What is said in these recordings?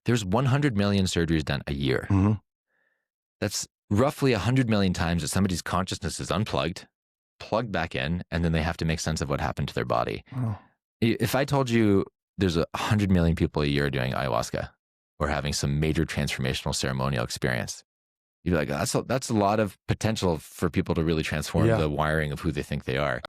there's 100 million surgeries done a year. Mm-hmm. That's roughly 100 million times that somebody's consciousness is unplugged, plugged back in, and then they have to make sense of what happened to their body. Oh. If I told you there's 100 million people a year doing ayahuasca or having some major transformational ceremonial experience, you'd be like, that's a lot of potential for people to really transform the wiring of who they think they are.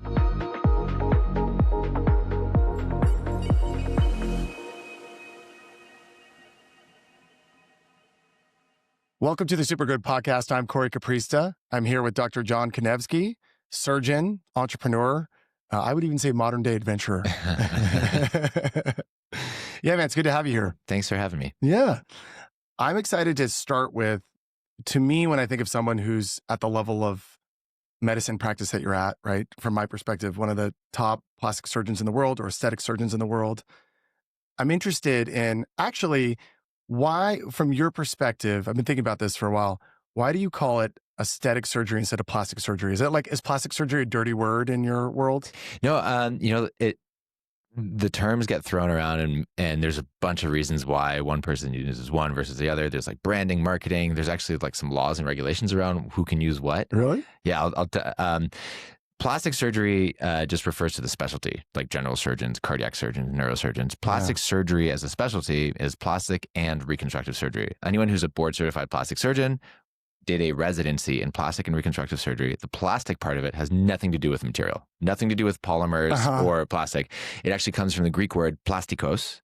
Welcome to the Super Good Podcast. I'm Cory Caprista. I'm here with Dr. Jon Kanevsky, surgeon, entrepreneur. I would even say modern day adventurer. Yeah, man, it's good to have you here. Thanks for having me. Yeah. I'm excited to start with, to me, when I think of someone who's at the level of medicine practice that you're at, right? From my perspective, one of the top plastic surgeons in the world or aesthetic surgeons in the world, I'm interested in actually why, from your perspective, I've been thinking about this for a while, why do you call it aesthetic surgery instead of plastic surgery? Is plastic surgery a dirty word in your world? No, the terms get thrown around and there's a bunch of reasons why one person uses one versus the other. There's like branding, marketing. There's actually like some laws and regulations around who can use what. Really? Yeah. Plastic surgery just refers to the specialty, like general surgeons, cardiac surgeons, neurosurgeons. Plastic surgery as a specialty is plastic and reconstructive surgery. Anyone who's a board certified plastic surgeon did a residency in plastic and reconstructive surgery. The plastic part of it has nothing to do with material, nothing to do with polymers or plastic. It actually comes from the Greek word plastikos,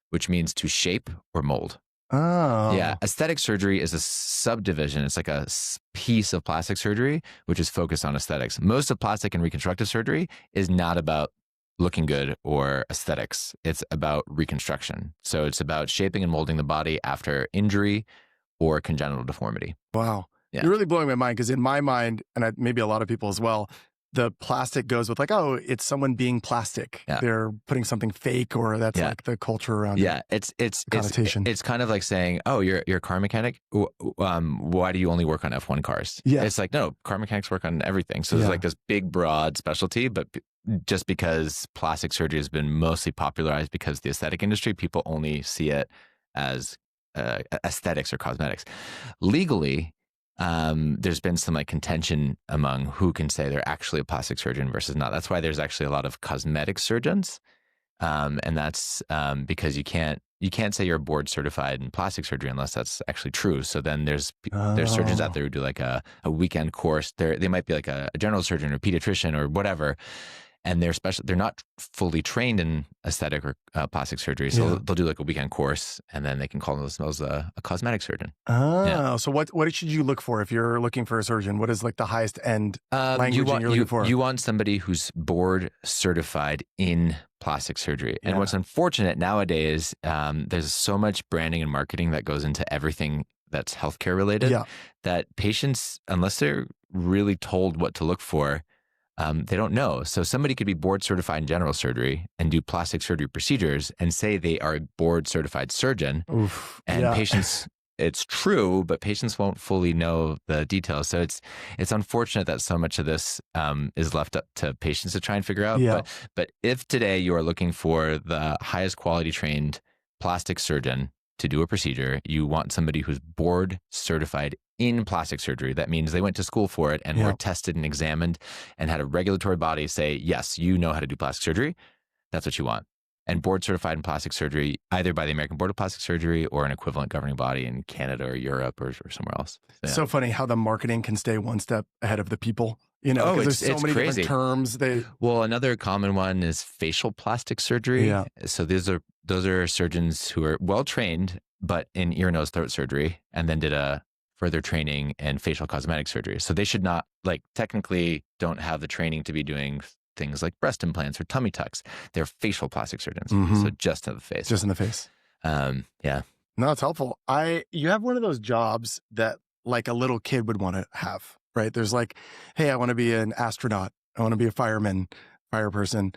which means to shape or mold. Oh. Yeah. Aesthetic surgery is a subdivision. It's like a piece of plastic surgery, which is focused on aesthetics. Most of plastic and reconstructive surgery is not about looking good or aesthetics. It's about reconstruction. So it's about shaping and molding the body after injury or congenital deformity. Wow. Yeah. You're really blowing my mind, because in my mind, and maybe a lot of people as well, the plastic goes with like, oh, it's someone being plastic. Yeah. They're putting something fake, or that's like the culture around it. It's connotation. It's kind of like saying, oh, you're a car mechanic. Why do you only work on F1 cars? Yeah. It's like, no, car mechanics work on everything. So there's like this big, broad specialty, but just because plastic surgery has been mostly popularized because the aesthetic industry, people only see it as aesthetics or cosmetics. Legally, there's been some like contention among who can say they're actually a plastic surgeon versus not. That's why there's actually a lot of cosmetic surgeons, and that's because you can't say you're board certified in plastic surgery unless that's actually true. So then there's surgeons out there who do like a weekend course. They might be like a general surgeon or pediatrician or whatever. And they're not fully trained in aesthetic or plastic surgery. So they'll do like a weekend course and then they can call themselves a cosmetic surgeon. So what should you look for if you're looking for a surgeon? What is like the highest end language you're looking for? You want somebody who's board certified in plastic surgery. And what's unfortunate nowadays, there's so much branding and marketing that goes into everything that's healthcare related that patients, unless they're really told what to look for, they don't know. So somebody could be board certified in general surgery and do plastic surgery procedures and say they are a board certified surgeon. Patients, it's true, but patients won't fully know the details. So it's unfortunate that so much of this is left up to patients to try and figure out. But if today you are looking for the highest quality trained plastic surgeon to do a procedure, you want somebody who's board certified in plastic surgery. That means they went to school for it and were tested and examined and had a regulatory body say, yes, you know how to do plastic surgery. That's what you want. And board certified in plastic surgery, either by the American Board of Plastic Surgery or an equivalent governing body in Canada or Europe or somewhere else. So funny how the marketing can stay one step ahead of the people. There's so many crazy. different terms. Well, another common one is facial plastic surgery. So those are surgeons who are well trained, but in ear, nose, throat surgery, and then did a further training in facial cosmetic surgery. So they should not, technically don't have the training to be doing things like breast implants or tummy tucks. They're facial plastic surgeons. So just in the face. Just in the face. No, it's helpful. You have one of those jobs that like a little kid would want to have, right? There's like, hey, I want to be an astronaut. I want to be a fireman, fire person.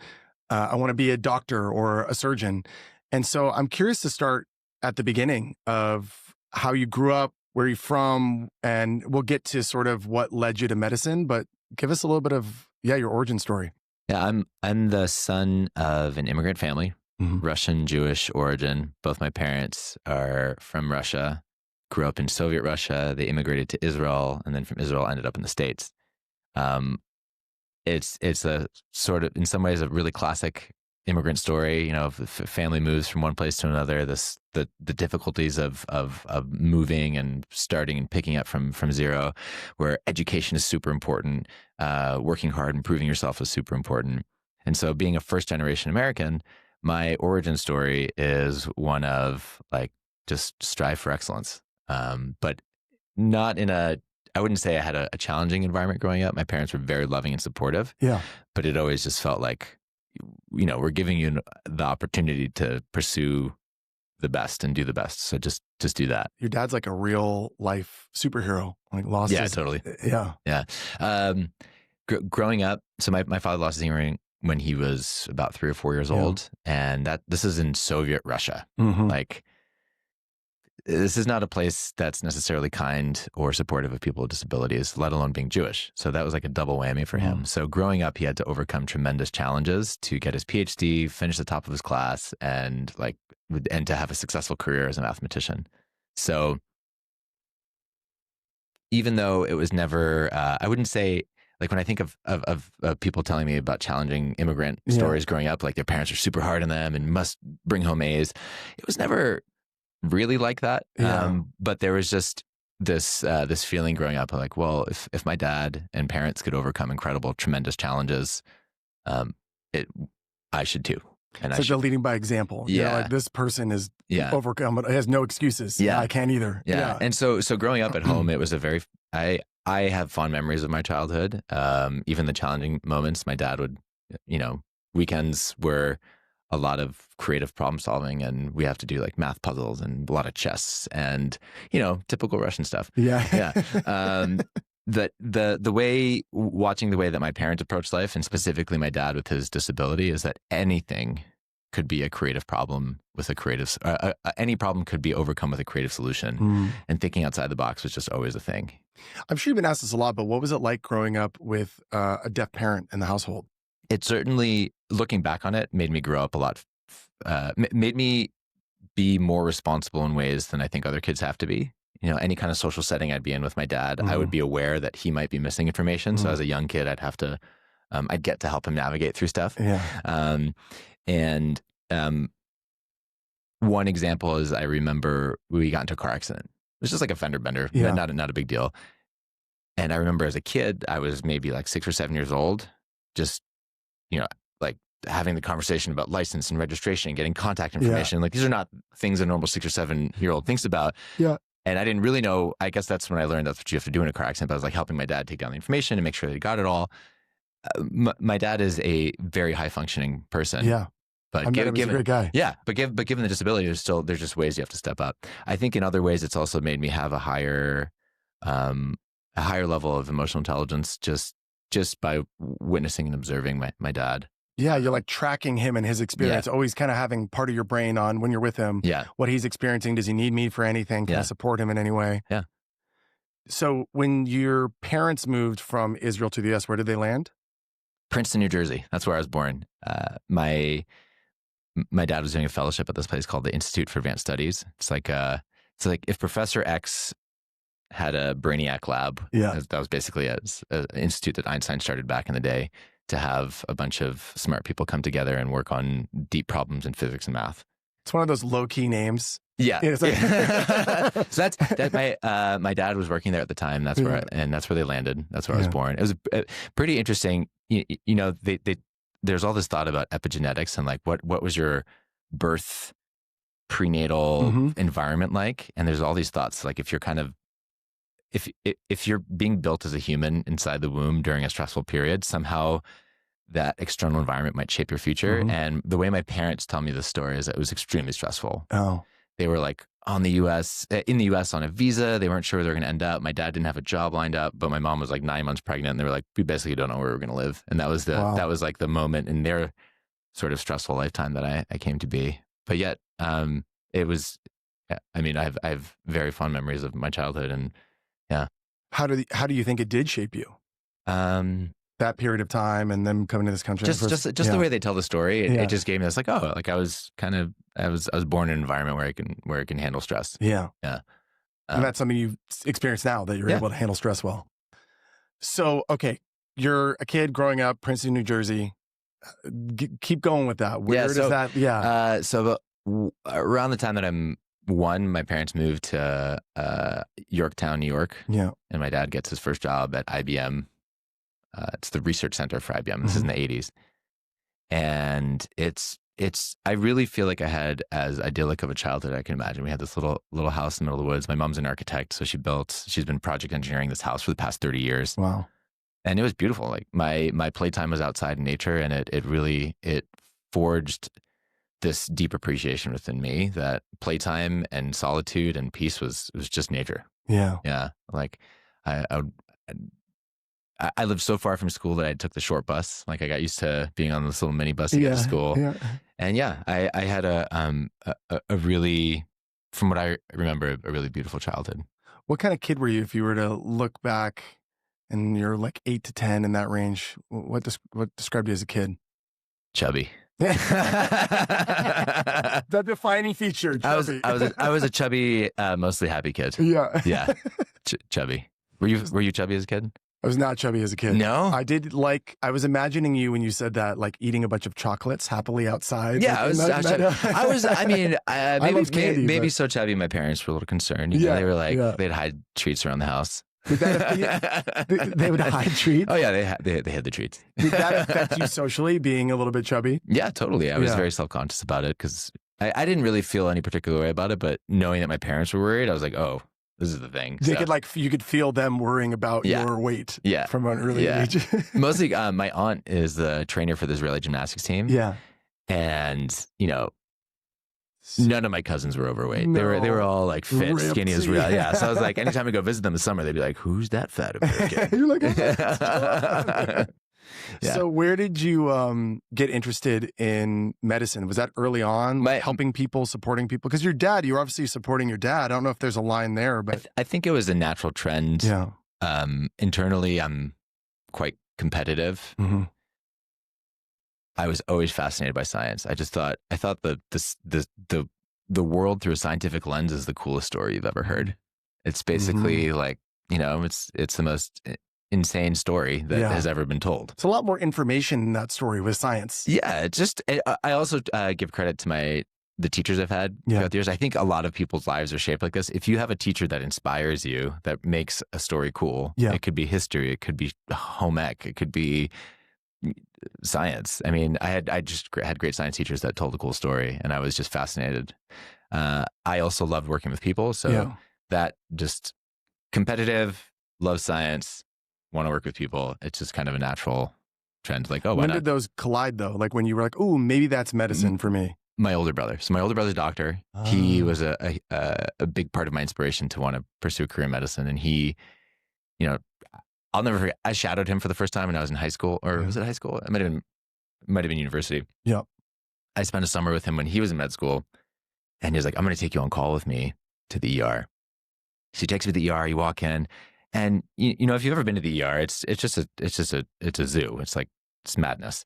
I want to be a doctor or a surgeon. And so I'm curious to start at the beginning of how you grew up, where you're from, and we'll get to sort of what led you to medicine, but give us a little bit of, your origin story. Yeah, I'm the son of an immigrant family. Russian Jewish origin. Both my parents are from Russia, grew up in Soviet Russia. They immigrated to Israel, and then from Israel ended up in the States. It's a sort of, in some ways, a really classic immigrant story. You know, if family moves from one place to another, the difficulties of moving and starting and picking up from zero, where education is super important, working hard and proving yourself is super important. And so, being a first generation American, my origin story is one of like just strive for excellence, but not in a. I wouldn't say I had a challenging environment growing up. My parents were very loving and supportive. Yeah. But it always just felt like, you know, we're giving you the opportunity to pursue the best and do the best. So just do that. Your dad's like a real life superhero. Like lost his... totally. Yeah. Yeah. Growing up, so my father lost his hearing when he was about 3 or 4 years old. And this is in Soviet Russia. Like, this is not a place that's necessarily kind or supportive of people with disabilities, let alone being Jewish. So that was like a double whammy for him. So growing up, he had to overcome tremendous challenges to get his PhD, finish the top of his class, and to have a successful career as a mathematician. So even though it was never, I wouldn't say, like when I think of people telling me about challenging immigrant stories growing up, like their parents are super hard on them and must bring home A's, it was never really like that. But there was just this feeling growing up like, well, if my dad and parents could overcome incredible, tremendous challenges, I should too. And it's like they're leading by example. Yeah. You know, like this person is overcome, but has no excuses. Yeah. I can't either. Yeah. And so growing up at home, it was a very, I have fond memories of my childhood. Even the challenging moments, my dad would, you know, weekends were a lot of creative problem solving, and we have to do like math puzzles and a lot of chess and, you know, typical Russian stuff. Yeah. The way, watching the way that my parents approach life, and specifically my dad with his disability, is that anything could be a creative problem with a creative, any problem could be overcome with a creative solution. And thinking outside the box was just always a thing. I'm sure you've been asked this a lot, but what was it like growing up with a deaf parent in the household? It certainly, looking back on it, made me grow up a lot, made me be more responsible in ways than I think other kids have to be. You know, any kind of social setting I'd be in with my dad, I would be aware that he might be missing information. So as a young kid, I'd have to, I'd get to help him navigate through stuff. One example is, I remember we got into a car accident. It was just like a fender bender, not a big deal. And I remember as a kid, I was maybe like 6 or 7 years old, just, you know, like having the conversation about license and registration and getting contact information. Like, these are not things a normal 6 or 7-year-old thinks about. And I didn't really know, I guess that's when I learned that's what you have to do in a car accident. But I was like helping my dad take down the information and make sure that he got it all. My dad is a very high functioning person. But he's a great guy. But given the disability, there's just ways you have to step up. I think in other ways, it's also made me have a higher level of emotional intelligence just by witnessing and observing my dad. Yeah, you're like tracking him and his experience, always kind of having part of your brain on when you're with him. What he's experiencing. Does he need me for anything? Can I support him in any way? So when your parents moved from Israel to the US, where did they land? Princeton, New Jersey. That's where I was born. My dad was doing a fellowship at this place called the Institute for Advanced Studies. It's like if Professor X had a brainiac lab. That was basically an institute that Einstein started back in the day, to have a bunch of smart people come together and work on deep problems in physics and math. It's one of those low-key names. So my dad was working there at the time. That's where that's where they landed. That's where I was born. It was pretty interesting. You know, there's all this thought about epigenetics and like what was your birth prenatal environment like? And there's all these thoughts like, if you're kind of, if you're being built as a human inside the womb during a stressful period, somehow that external environment might shape your future. And the way my parents tell me this story is that it was extremely stressful. They were like in the US on a visa. They weren't sure where they were going to end up. My dad didn't have a job lined up, but my mom was like 9 months pregnant, and they were like, we basically don't know where we're going to live. And that was that was like the moment in their sort of stressful lifetime that I came to be. But yet, it was, I mean, I have very fond memories of my childhood, and How do you think it did shape you? that period of time and them coming to this country. Just the way they tell the story, it just gave me this like, oh, like I was born in an environment where I can handle stress. Yeah. Yeah. And that's something you've experienced now, that you're able to handle stress well. So, okay, you're a kid growing up, Princeton, New Jersey. Keep going with that. Where does that? Yeah. So around the time that I'm one, my parents moved to Yorktown, New York. Yeah. And my dad gets his first job at IBM. It's the research center for IBM. This is in the 80s. And I really feel like I had as idyllic of a childhood I can imagine. We had this little house in the middle of the woods. My mom's an architect, so she's been project engineering this house for the past 30 years. Wow. And it was beautiful. Like my playtime was outside in nature, and it really forged this deep appreciation within me that playtime and solitude and peace was just nature. Yeah. Yeah. Like I lived so far from school that I took the short bus. Like I got used to being on this little mini bus to get to school. Yeah. And I had a really, from what I remember, a really beautiful childhood. What kind of kid were you if you were to look back and you're like 8 to 10 in that range? What described you as a kid? Chubby. The defining feature. Chubby. I was a chubby, mostly happy kid. Yeah. Yeah. Chubby. Were you chubby as a kid? I was not chubby as a kid. No? I was imagining you when you said that, like eating a bunch of chocolates happily outside. Yeah, maybe but... so chubby my parents were a little concerned. You know, they were like, they'd hide treats around the house. They would hide treats? Oh yeah, they hid the treats. Did that affect you socially, being a little bit chubby? Yeah, totally. I was very self-conscious about it because I didn't really feel any particular way about it, but knowing that my parents were worried, I was like, oh, this is the thing. You could feel them worrying about your weight from an early age. Mostly, my aunt is the trainer for the Israeli gymnastics team. Yeah. And, none of my cousins were overweight. No. They were all like fit, Ripped. skinny as real. Yeah. So I was like, anytime I go visit them in the summer, they'd be like, who's that fat American? You're like, So where did you get interested in medicine? Was that early on, helping people, supporting people? Because your dad, you're obviously supporting your dad. I don't know if there's a line there, but I think it was a natural trend. Yeah. Internally, I'm quite competitive. Mm-hmm. I was always fascinated by science. I thought the world through a scientific lens is the coolest story you've ever heard. It's basically like, it's the most insane story that has ever been told. It's a lot more information in that story with science. Yeah, I also give credit to the teachers I've had throughout the years. I think a lot of people's lives are shaped like this. If you have a teacher that inspires you, that makes a story cool, it could be history, it could be home ec, it could be science. I mean, I just had great science teachers that told a cool story, and I was just fascinated. I also loved working with people, so that just competitive, love science, want to work with people. It's just kind of a natural trend. Like, when did those collide though? Like when you were like, "Oh, maybe that's medicine for me." My older brother. So my older brother's a doctor. Oh. He was a big part of my inspiration to want to pursue a career in medicine. And he, I'll never forget. I shadowed him for the first time when I was in high school, or was it high school? It might have been university. Yeah. I spent a summer with him when he was in med school, and he was like, "I'm going to take you on call with me to the ER." So he takes me to the ER. You walk in. And if you've ever been to the ER, it's a zoo. It's madness.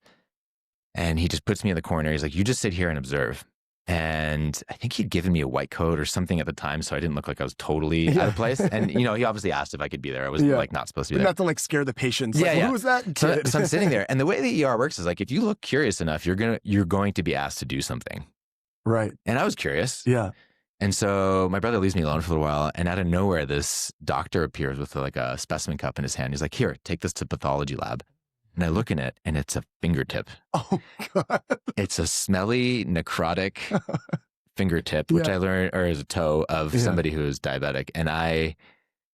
And he just puts me in the corner. He's like, "You just sit here and observe." And I think he'd given me a white coat or something at the time, so I didn't look like I was totally out of place. And he obviously asked if I could be there. I was not supposed to be there. Not to scare the patients. Who was that? So I'm sitting there, and the way the ER works is if you look curious enough, you're going to be asked to do something. Right. And I was curious. Yeah. And so my brother leaves me alone for a little while, and out of nowhere, this doctor appears with a specimen cup in his hand. He's like, "Here, take this to pathology lab." And I look in it, and it's a fingertip. Oh, God. It's a smelly, necrotic fingertip, which I learned, or is a toe of somebody who is diabetic. And I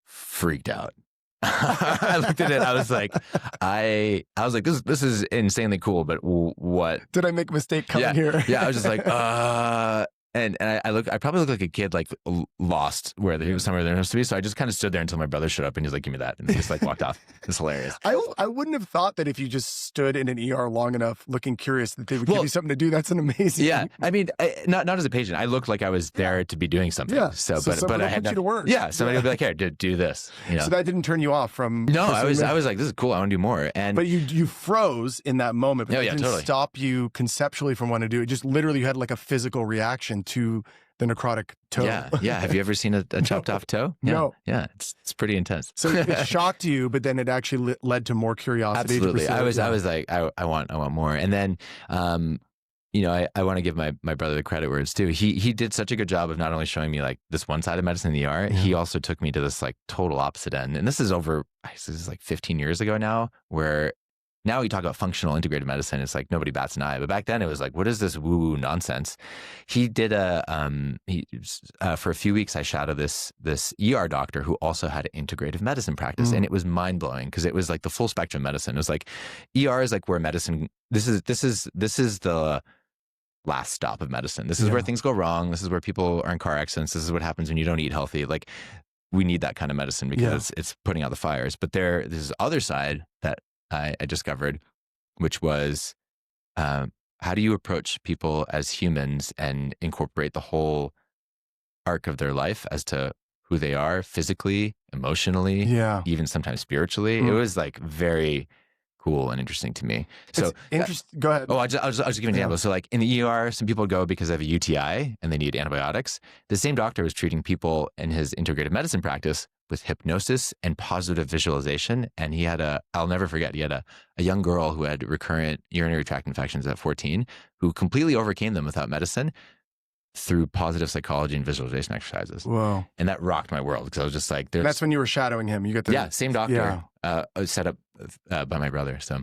freaked out. I looked at it. I was like, this is insanely cool, but what? Did I make a mistake coming here? Yeah, I was just like, And I probably look like a kid like lost where there was somewhere they're supposed to be. So I just kind of stood there until my brother showed up and he's like, give me that. And he just like walked off. It's hilarious. I wouldn't have thought that if you just stood in an ER long enough looking curious that they would give you something to do. That's an amazing. Yeah. I mean, not as a patient. I looked like I was there to be doing something. Yeah. So but I had you to work. Yeah. Somebody would be like, here, do this. You know? So that didn't turn you off from. No, I was like, this is cool. I want to do more. But you froze in that moment. But it didn't totally stop you conceptually from wanting to do it. Just literally you had like a physical reaction to the necrotic toe. Yeah. Have you ever seen a chopped off toe? Yeah. No. Yeah. It's pretty intense. So it shocked you, but then it actually led to more curiosity. Absolutely. I was like, I want more. And then, you know, I want to give my brother the credit where it's due. He did such a good job of not only showing me like this one side of medicine in the ER, he also took me to this like total opposite end. And this is like 15 years ago now, where now we talk about functional integrated medicine. It's like nobody bats an eye. But back then it was like, what is this woo-woo nonsense? He did for a few weeks, I shadowed this ER doctor who also had an integrative medicine practice. And it was mind blowing because it was like the full spectrum medicine. It was like ER is like where medicine, this is the last stop of medicine. This is where things go wrong. This is where people are in car accidents. This is what happens when you don't eat healthy. Like we need that kind of medicine because it's putting out the fires. But there's this other side that I discovered, which was how do you approach people as humans and incorporate the whole arc of their life as to who they are physically, emotionally, even sometimes spiritually. It was like very cool and interesting to me. So go ahead. Oh, I'll just give you an example. So like in the ER, some people go because they have a UTI and they need antibiotics. The same doctor was treating people in his integrative medicine practice with hypnosis and positive visualization. And he had I'll never forget, he had a young girl who had recurrent urinary tract infections at 14 who completely overcame them without medicine through positive psychology and visualization exercises. Whoa. And that rocked my world because I was just like, that's when you were shadowing him. You got same doctor set up by my brother. So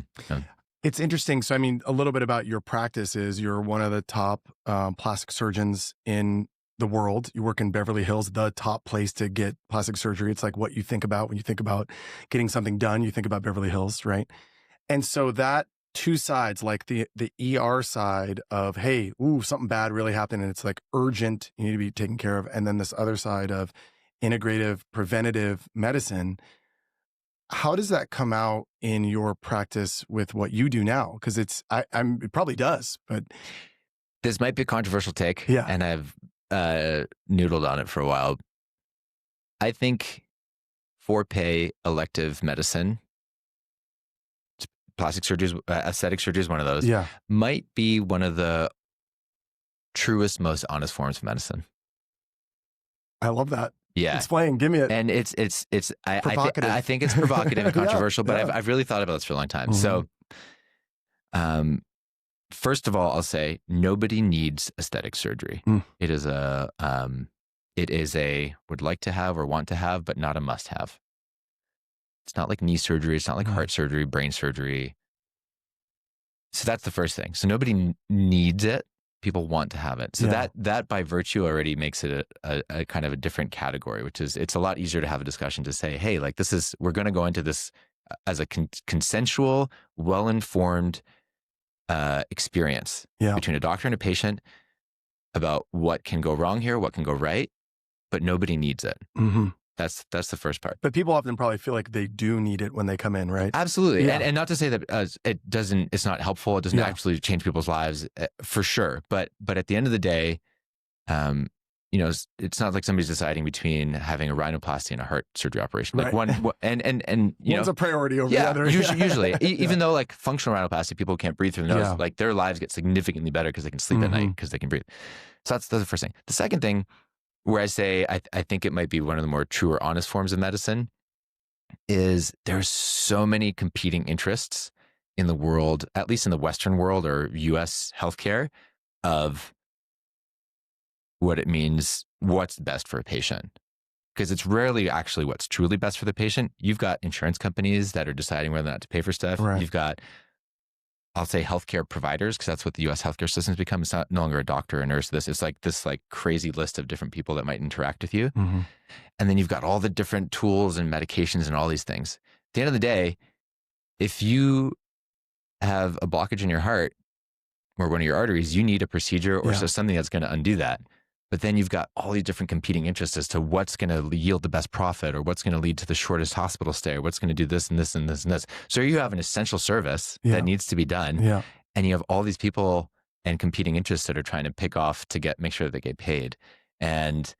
it's interesting. So, I mean, a little bit about your practice is you're one of the top plastic surgeons in the world. You work in Beverly Hills, the top place to get plastic surgery. It's like what you think about when you think about getting something done, you think about Beverly Hills, right? And so that two sides, like the ER side of, hey, something bad really happened and it's like urgent, you need to be taken care of. And then this other side of integrative preventative medicine. How does that come out in your practice with what you do now? Because it probably does, but this might be a controversial take. Yeah. And I've noodled on it for a while. I think for pay elective medicine, plastic surgery, aesthetic surgery is one of those. Yeah. Might be one of the truest, most honest forms of medicine. I love that. Yeah. Explain. Give me it. And it's provocative. I think it's provocative and controversial, but I've really thought about this for a long time. So, first of all, I'll say nobody needs aesthetic surgery. It is a would like to have or want to have, but not a must have. It's not like knee surgery. It's not like heart surgery, brain surgery. So that's the first thing. So nobody needs it. People want to have it. So that by virtue already makes it a kind of a different category, which is, it's a lot easier to have a discussion to say, hey, like we're going to go into this as a consensual, well-informed experience between a doctor and a patient about what can go wrong here, what can go right, but nobody needs it. That's the first part. But people often probably feel like they do need it when they come in, right? Absolutely. Yeah. And not to say that it's not helpful. It doesn't actually change people's lives for sure. But at the end of the day, you know, it's not like somebody's deciding between having a rhinoplasty and a heart surgery operation. Like one, and you one's know, a priority over the other. Usually, even though like functional rhinoplasty, people can't breathe through the nose, like their lives get significantly better because they can sleep at night because they can breathe. So that's the first thing. The second thing, where I say I think it might be one of the more true or honest forms of medicine, is there's so many competing interests in the world, at least in the Western world or US healthcare, of what it means, what's best for a patient. Because it's rarely actually what's truly best for the patient. You've got insurance companies that are deciding whether or not to pay for stuff. Right. You've got, I'll say, healthcare providers, because that's what the U.S. healthcare system's become. It's no longer a doctor or a nurse. It's like this like crazy list of different people that might interact with you. And then you've got all the different tools and medications and all these things. At the end of the day, if you have a blockage in your heart or one of your arteries, you need a procedure or something that's going to undo that. But then you've got all these different competing interests as to what's going to yield the best profit, or what's going to lead to the shortest hospital stay, or what's going to do this and this and this and this. So you have an essential service that needs to be done. Yeah. And you have all these people and competing interests that are trying to pick off to make sure that they get paid. And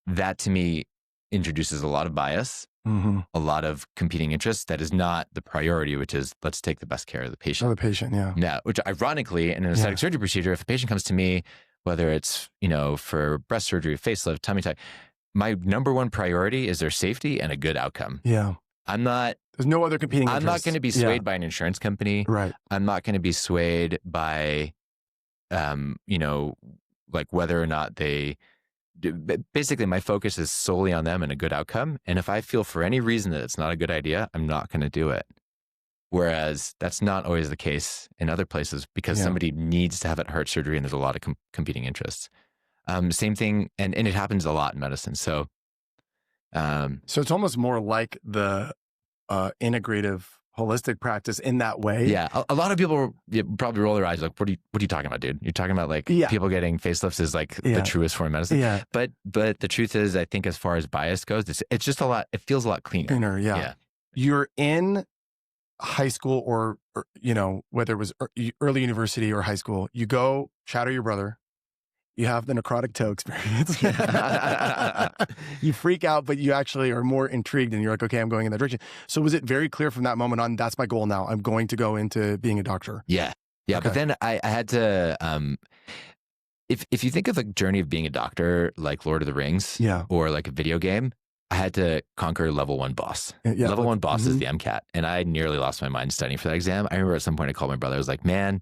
that to me introduces a lot of bias, a lot of competing interests that is not the priority, which is let's take the best care of the patient. Of the patient, yeah. Yeah, which ironically, in an aesthetic surgery procedure, if a patient comes to me, whether it's, for breast surgery, facelift, tummy tuck, my number one priority is their safety and a good outcome. Yeah. There's no other competing interests. I'm not going to be swayed by an insurance company. Right. I'm not going to be swayed by, like whether or not they basically my focus is solely on them and a good outcome. And if I feel for any reason that it's not a good idea, I'm not going to do it. Whereas that's not always the case in other places because somebody needs to have that heart surgery and there's a lot of competing interests. Same thing. And it happens a lot in medicine. So it's almost more like the integrative holistic practice in that way. Yeah. A lot of people probably roll their eyes like, what are you talking about, dude? You're talking about like people getting facelifts is like the truest form of medicine. Yeah. But the truth is, I think as far as bias goes, it's just a lot, it feels a lot cleaner. Yeah. You're in high school or whether it was early university or high school, you go shadow your brother. You have the necrotic toe experience. You freak out, but you actually are more intrigued and you're like, okay, I'm going in that direction. So was it very clear from that moment on, that's my goal now. I'm going to go into being a doctor. Yeah. Yeah. Okay. But then I had to, if you think of the journey of being a doctor, like Lord of the Rings or like a video game, I had to conquer level 1 boss. Level 1 boss is the MCAT. And I nearly lost my mind studying for that exam. I remember at some point I called my brother. I was like, man,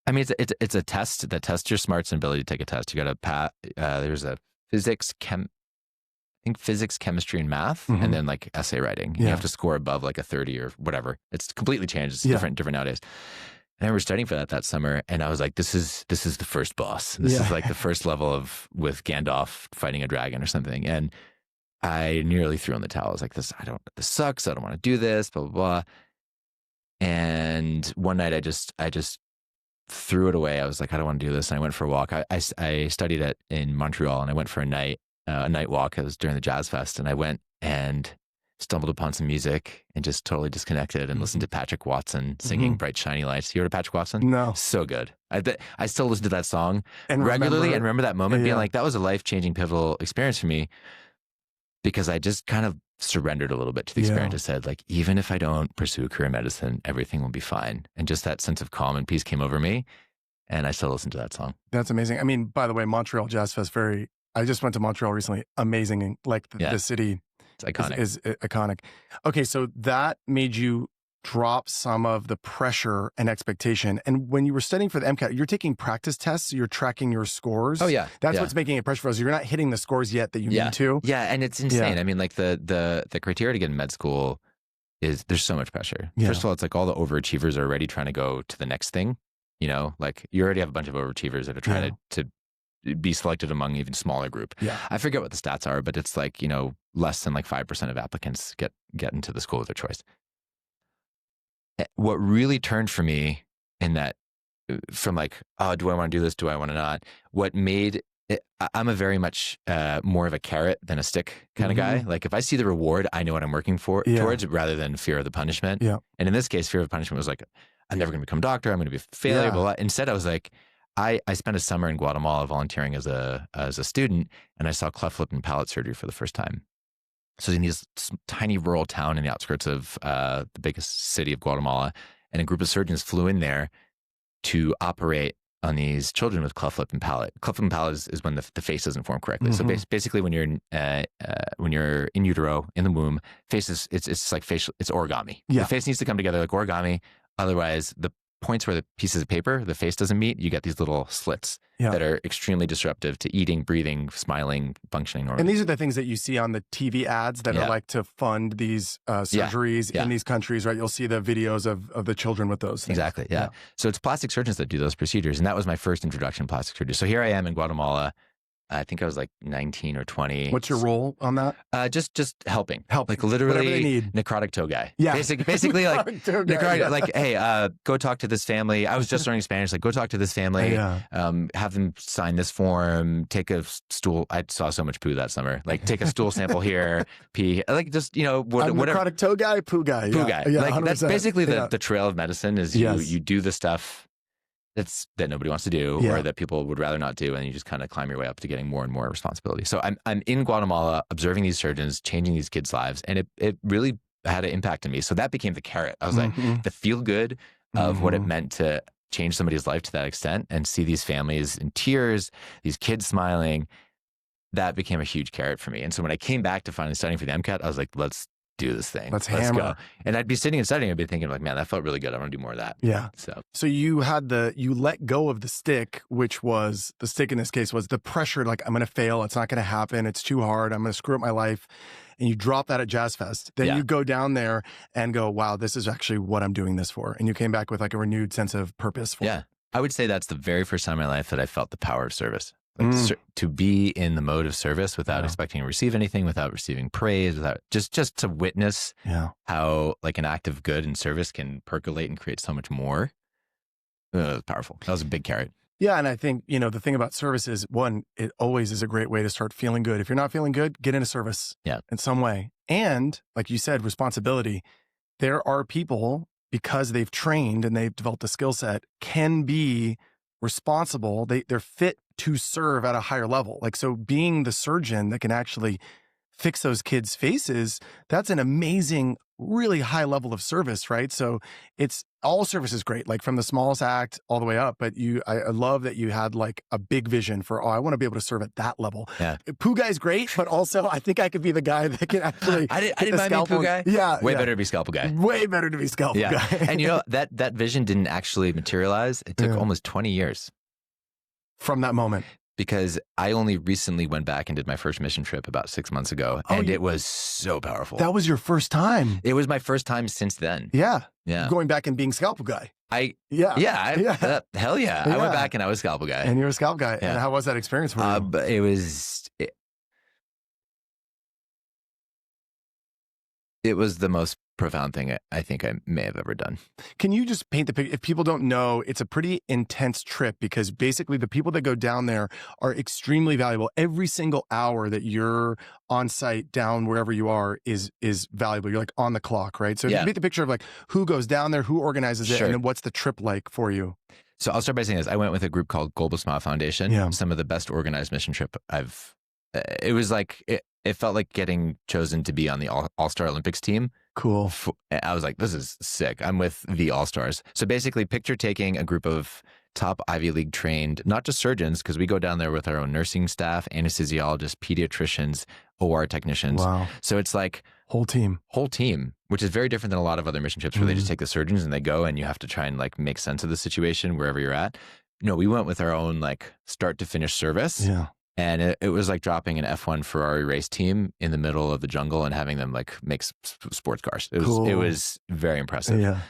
I mean, it's a test that tests your smarts and ability to take a test. You got to there's a physics, chemistry, and math, and then like essay writing. You have to score above like a 30 or whatever. It's completely changed. It's different nowadays. And I remember studying for that summer, and I was like, this is the first boss. This is like the first level with Gandalf fighting a dragon or something. And I nearly threw in the towel. I was like, this sucks. I don't want to do this, blah, blah, blah. And one night I just threw it away. I was like, I don't want to do this. And I went for a walk. I studied in Montreal, and I went for a night walk. It was during the Jazz Fest, and I went and stumbled upon some music and just totally disconnected and listened to Patrick Watson singing Bright Shiny Lights. You heard of Patrick Watson? No. So good. I still listen to that song regularly and remember that moment being like, that was a life-changing, pivotal experience for me because I just kind of surrendered a little bit to the experience. I said, like, even if I don't pursue a career in medicine, everything will be fine. And just that sense of calm and peace came over me. And I still listen to that song. That's amazing. I mean, by the way, Montreal Jazz Fest, I just went to Montreal recently. Amazing. Like the city it's iconic. Is iconic. Okay. So that made you drop some of the pressure and expectation. And when you were studying for the MCAT, you're taking practice tests, you're tracking your scores. Oh yeah. That's what's making it pressure for us. You're not hitting the scores yet that you need to. Yeah. And it's insane. I mean, like the criteria to get in med school there's so much pressure. First of all, it's like all the overachievers are already trying to go to the next thing. Like you already have a bunch of overachievers that are trying to be selected among even smaller group. Yeah. I forget what the stats are, but it's like, less than like 5% of applicants get into the school of their choice. What really turned for me in that, from like, oh, do I want to do this? Do I want to not? What made it, I'm a very much more of a carrot than a stick kind of guy. Like if I see the reward, I know what I'm working towards rather than fear of the punishment. Yeah. And in this case, fear of punishment was like, I'm never going to become a doctor. I'm going to be a failure. Blah, blah. Instead, I was like, I spent a summer in Guatemala volunteering as a student, and I saw cleft lip and palate surgery for the first time. So in this tiny rural town in the outskirts of the biggest city of Guatemala, and a group of surgeons flew in there to operate on these children with cleft lip and palate. Cleft lip and palate is when the face doesn't form correctly. So basically, when you're in utero in the womb, face it's like facial. It's origami. Yeah. The face needs to come together like origami. Otherwise, the points where the pieces of paper, the face doesn't meet, you get these little slits that are extremely disruptive to eating, breathing, smiling, functioning normally. And these are the things that you see on the TV ads that are like to fund these surgeries in these countries, right? You'll see the videos of the children with those things. Exactly, yeah. So it's plastic surgeons that do those procedures. And that was my first introduction to plastic surgery. So here I am in Guatemala I think I was like 19 or 20. What's your role on that? Just helping. Help. Like literally whatever they need. Necrotic Toe Guy. Yeah. Basically like, necrotic, like, hey, go talk to this family. I was just learning Spanish. Like, go talk to this family. Have them sign this form, take a stool. I saw so much poo that summer. Like, take a stool sample here, pee. Like, just, whatever. Necrotic toe guy, poo guy. Poo guy. Yeah, like, 100%. That's basically the trail of medicine is you do the stuff that nobody wants to do or that people would rather not do, and you just kind of climb your way up to getting more and more responsibility. So I'm in Guatemala observing these surgeons, changing these kids' lives, and it really had an impact on me. So that became the carrot. I was like, the feel good of what it meant to change somebody's life to that extent and see these families in tears, these kids smiling, that became a huge carrot for me. And so when I came back to finally studying for the MCAT, I was like, let's do this thing. Let's go. And I'd be sitting and studying. I'd be thinking like, man, that felt really good. I want to do more of that. Yeah. So you let go of the stick, which was the stick in this case was the pressure. Like, I'm going to fail. It's not going to happen. It's too hard. I'm going to screw up my life. And you drop that at Jazz Fest. Then you go down there and go, wow, this is actually what I'm doing this for. And you came back with like a renewed sense of purpose. I would say that's the very first time in my life that I felt the power of service. Like to be in the mode of service without expecting to receive anything, without receiving praise, without just to witness how like an act of good and service can percolate and create so much more. It was powerful. That was a big carrot. Yeah. And I think, the thing about service is one, it always is a great way to start feeling good. If you're not feeling good, get into service in some way. And like you said, responsibility. There are people, because they've trained and they've developed a skill set, can be responsible. They're fit to serve at a higher level. Like, so being the surgeon that can actually fix those kids' faces, that's an amazing, really high level of service, right? So it's all service is great, like from the smallest act all the way up. But I love that you had like a big vision for, I want to be able to serve at that level. Yeah. Poo guy's great, but also I think I could be the guy that can actually. I didn't mind being poo guy. Yeah. Way better to be scalpel guy. Way better to be scalpel guy. And that vision didn't actually materialize. It took almost 20 years. From that moment. Because I only recently went back and did my first mission trip about 6 months ago. And it was so powerful. That was your first time. It was my first time since then. Yeah. Yeah. Going back and being scalpel guy. Hell yeah. I went back and I was scalpel guy. And you're a scalpel guy. Yeah. And how was that experience for you? But it was the most profound thing I think I may have ever done. Can you just paint the picture? If people don't know, it's a pretty intense trip because basically the people that go down there are extremely valuable. Every single hour that you're on site down wherever you are is valuable. You're like on the clock, right? So if you paint the picture of like who goes down there, who organizes it, and then what's the trip like for you? So I'll start by saying this. I went with a group called Global Smile Foundation. Yeah. Some of the best organized mission trip it was like, it felt like getting chosen to be on the All-Star Olympics team. Cool. I was like, this is sick. I'm with the All-Stars. So basically picture taking a group of top Ivy League trained, not just surgeons, because we go down there with our own nursing staff, anesthesiologists, pediatricians, OR technicians. Wow. So it's like whole team, which is very different than a lot of other mission trips where they just take the surgeons and they go and you have to try and like make sense of the situation wherever you're at. No, we went with our own like start to finish service. Yeah. And it was like dropping an F1 Ferrari race team in the middle of the jungle and having them like make sports cars. It was very impressive. Yeah.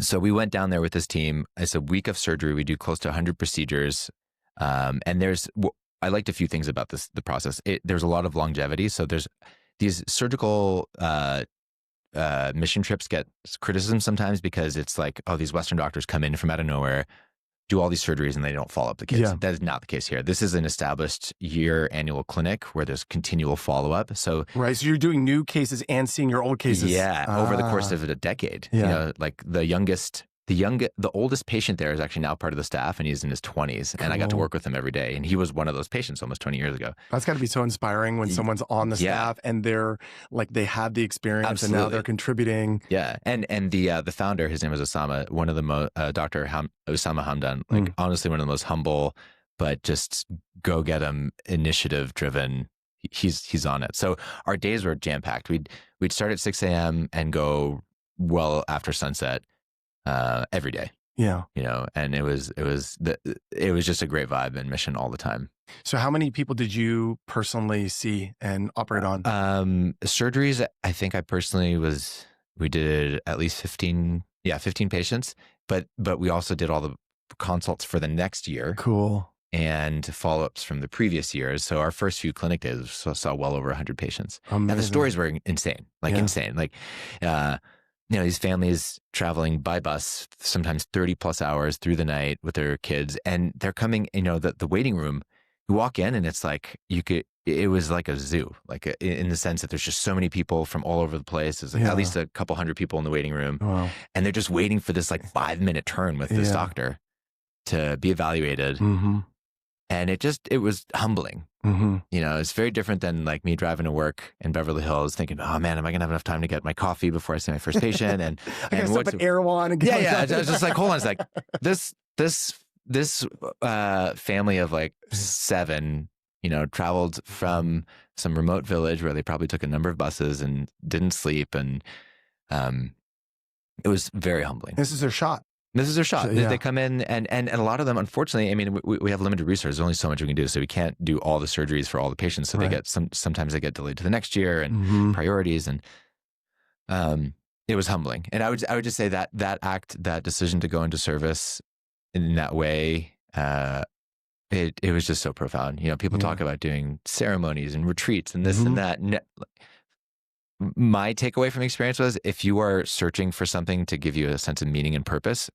So we went down there with this team. It's a week of surgery. We do close to 100 procedures. And I liked a few things about the process. There's a lot of longevity. So there's these surgical mission trips get criticism sometimes because it's like, oh, these Western doctors come in from out of nowhere, do all these surgeries and they don't follow up the kids. Yeah. That is not the case here. This is an established annual clinic where there's continual follow-up. So you're doing new cases and seeing your old cases. Yeah, over the course of a decade. Yeah. Like the oldest patient there is actually now part of the staff and he's in his 20s. Cool. And I got to work with him every day. And he was one of those patients almost 20 years ago. That's got to be so inspiring when someone's on the staff and they're like, they had the experience. Absolutely. And now they're contributing. Yeah. And the founder, his name was Osama, one of the Dr. Osama Hamdan, like honestly, one of the most humble, but just go get him, initiative driven. He's on it. So our days were jam packed. We'd start at 6 a.m. and go well after sunset. Every day. Yeah. And it was just a great vibe and mission all the time. So how many people did you personally see and operate on? Surgeries, I think we did at least 15 patients, but we also did all the consults for the next year. Cool. and follow-ups from the previous years. So our first few clinic days saw well over 100 patients. Amazing. And the stories were insane, insane. Like, these families traveling by bus, sometimes 30 plus hours through the night with their kids. And they're coming, the waiting room, you walk in and it's like, it was like a zoo, in the sense that there's just so many people from all over the place. There's at least a couple hundred people in the waiting room. Wow. And they're just waiting for this 5-minute turn with this doctor to be evaluated. Mm-hmm. And it was humbling. Mm-hmm. It's very different than me driving to work in Beverly Hills thinking, oh man, am I going to have enough time to get my coffee before I see my first patient? And I got to stop at Erewhon and get I was just hold on. It's like this family of 7, traveled from some remote village where they probably took a number of buses and didn't sleep. And it was very humbling. This is their shot. This is their shot. Yeah. They come in and a lot of them, unfortunately, I mean, we have limited resources. There's only so much we can do. So we can't do all the surgeries for all the patients. So they get sometimes they get delayed to the next year and priorities. And it was humbling. And I would just say that decision to go into service in that way, it was just so profound. People talk about doing ceremonies and retreats and this and that. My takeaway from the experience was, if you are searching for something to give you a sense of meaning and purpose,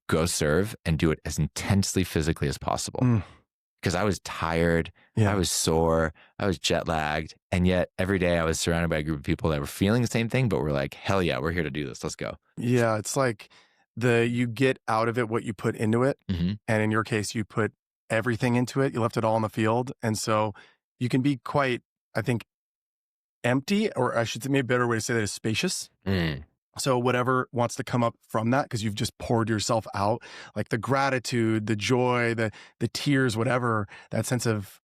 go serve and do it as intensely physically as possible. Because I was tired, I was sore, I was jet lagged, and yet every day I was surrounded by a group of people that were feeling the same thing, but were like, hell yeah, we're here to do this. Let's go. Yeah, it's like you get out of it what you put into it. And in your case, you put everything into it. You left it all in the field. And so you can be quite, I think, empty, or I should say, maybe a better way to say that is spacious. So whatever wants to come up from that, because you've just poured yourself out, like the gratitude, the joy, the tears, whatever, that sense of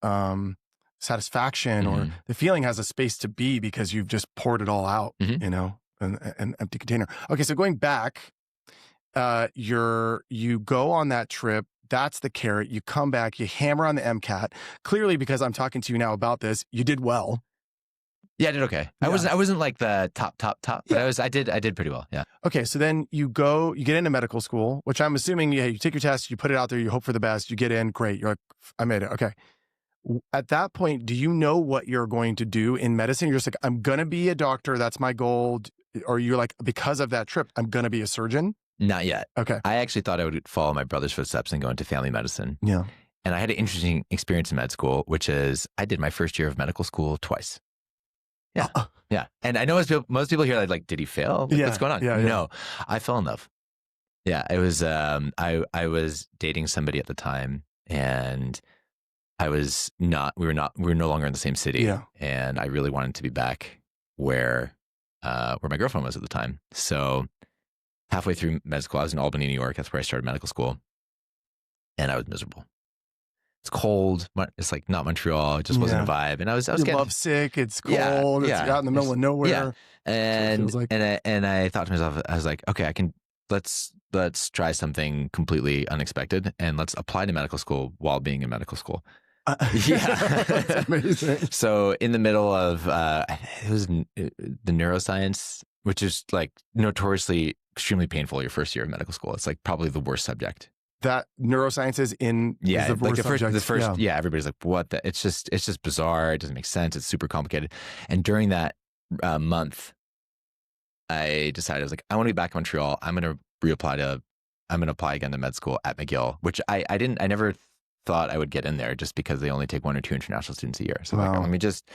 satisfaction or the feeling has a space to be because you've just poured it all out, an empty container. Okay, so going back, you go on that trip. That's the carrot. You come back, you hammer on the MCAT. Clearly, because I'm talking to you now about this, you did well. Yeah, I did okay. I wasn't like the top, but I did pretty well. Yeah. Okay, so then you get into medical school, which I'm assuming, you take your test, you put it out there, you hope for the best, you get in, great. You're like, I made it. Okay. At that point, do you know what you're going to do in medicine? You're just like, I'm going to be a doctor. That's my goal. Or you're like, because of that trip, I'm going to be a surgeon? Not yet. Okay. I actually thought I would follow my brother's footsteps and go into family medicine. Yeah. And I had an interesting experience in med school, which is I did my first year of medical school twice. Yeah. Yeah. And I know most people here like, did he fail? What's going on? Yeah. No, I fell in love. Yeah. It was, I was dating somebody at the time, and we were no longer in the same city. Yeah. And I really wanted to be back where my girlfriend was at the time. So halfway through med school, I was in Albany, New York. That's where I started medical school. And I was miserable. It's cold. It's like not Montreal. It just wasn't a vibe. And I was getting lovesick. It's cold. It's out in the middle of nowhere. Yeah. And I thought to myself, I was like, okay, let's try something completely unexpected, and let's apply to medical school while being in medical school. That's amazing. So in the middle of it was the neuroscience, which is like notoriously extremely painful your first year of medical school. It's like probably the worst subject. That neuroscience is the first, everybody's like, what the, it's just bizarre. It doesn't make sense. It's super complicated. And during that month, I decided, I was like, I want to be back in Montreal. I'm going to apply again to med school at McGill, which I never thought I would get in there just because they only take 1 or 2 international students a year. So like, let me just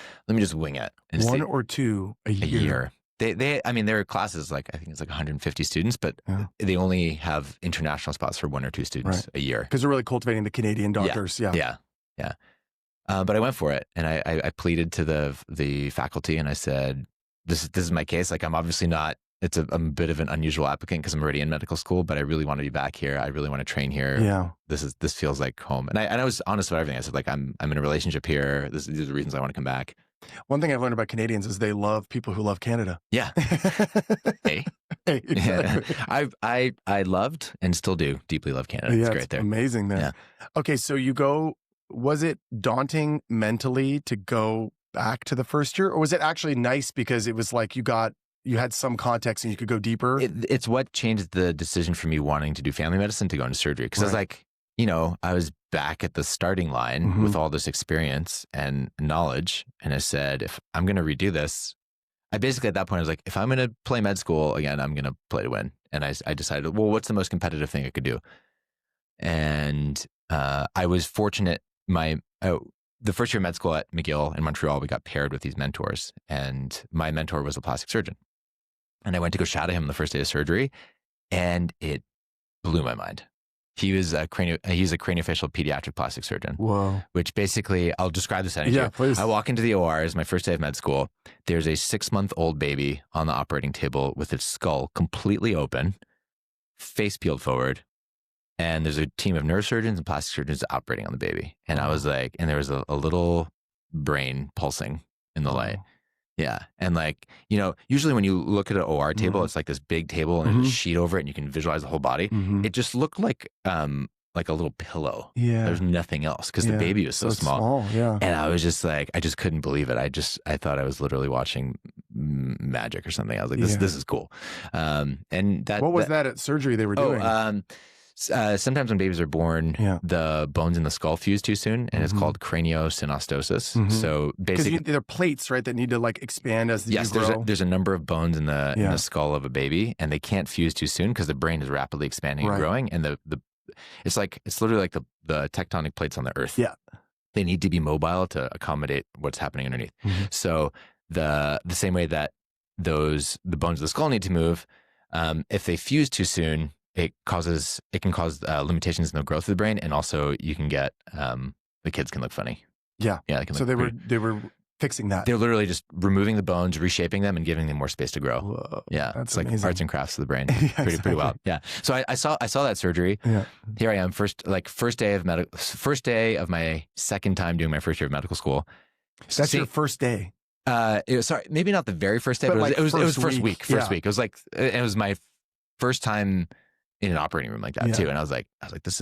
wing it. And 1 or 2 a year. I mean, there are classes like, I think it's like 150 students, but they only have international spots for 1 or 2 students a year. Because they're really cultivating the Canadian doctors. Yeah. But I went for it, and I pleaded to the faculty, and I said, this is my case. Like, I'm obviously not, I'm a bit of an unusual applicant because I'm already in medical school, but I really want to be back here. I really want to train here. Yeah. This feels like home. And I was honest about everything. I said, like, I'm in a relationship here. These are the reasons I want to come back. One thing I've learned about Canadians is they love people who love Canada. Yeah. Hey, exactly. I loved and still do deeply love Canada. It's great there. Amazing there. Yeah. Okay, so you go. Was it daunting mentally to go back to the first year, or was it actually nice because it was like you had some context and you could go deeper? It's what changed the decision for me wanting to do family medicine to go into surgery, because I was like, I was back at the starting line with all this experience and knowledge. And I said, if I'm going to redo this, I basically at that point, I was like, if I'm going to play med school again, I'm going to play to win. And I decided, well, what's the most competitive thing I could do? And I was fortunate. The first year of med school at McGill in Montreal, we got paired with these mentors. And my mentor was a plastic surgeon. And I went to go shadow him the first day of surgery. And it blew my mind. He's a craniofacial pediatric plastic surgeon. Whoa. Which basically, I'll describe the setting. Yeah, please. I walk into the OR, it's my first day of med school. There's a 6-month-old baby on the operating table with its skull completely open, face peeled forward. And there's a team of neurosurgeons and plastic surgeons operating on the baby. And I was like, and there was a little brain pulsing in the light. Yeah. And like, usually when you look at an OR table, it's like this big table and there's a sheet over it and you can visualize the whole body. It just looked like a little pillow. Yeah. There's nothing else because the baby was so small. Yeah. And I was just like, I just couldn't believe it. I thought I was literally watching magic or something. I was like, this is cool. And that. What was that at surgery they were doing? Sometimes when babies are born, the bones in the skull fuse too soon, and it's called craniosynostosis. So basically, there are plates, right, that need to like expand as you grow. There's a number of bones in the skull of a baby, and they can't fuse too soon because the brain is rapidly expanding and growing, and it's literally like the tectonic plates on the Earth. Yeah, they need to be mobile to accommodate what's happening underneath. So the same way that the bones of the skull need to move, if they fuse too soon, it can cause limitations in the growth of the brain, and also you can get the kids can look funny. Yeah, yeah. So they were fixing that. They're literally just removing the bones, reshaping them, and giving them more space to grow. Whoa, yeah, it's like amazing. Arts and crafts of the brain. Pretty wild. Yeah. So I saw that surgery. Yeah. Here I am, first day of my second time doing my first year of medical school. That's your first day. Maybe not the very first day, but it was first week. First week. It was like it was my first time in an operating room like that too. And I was like, this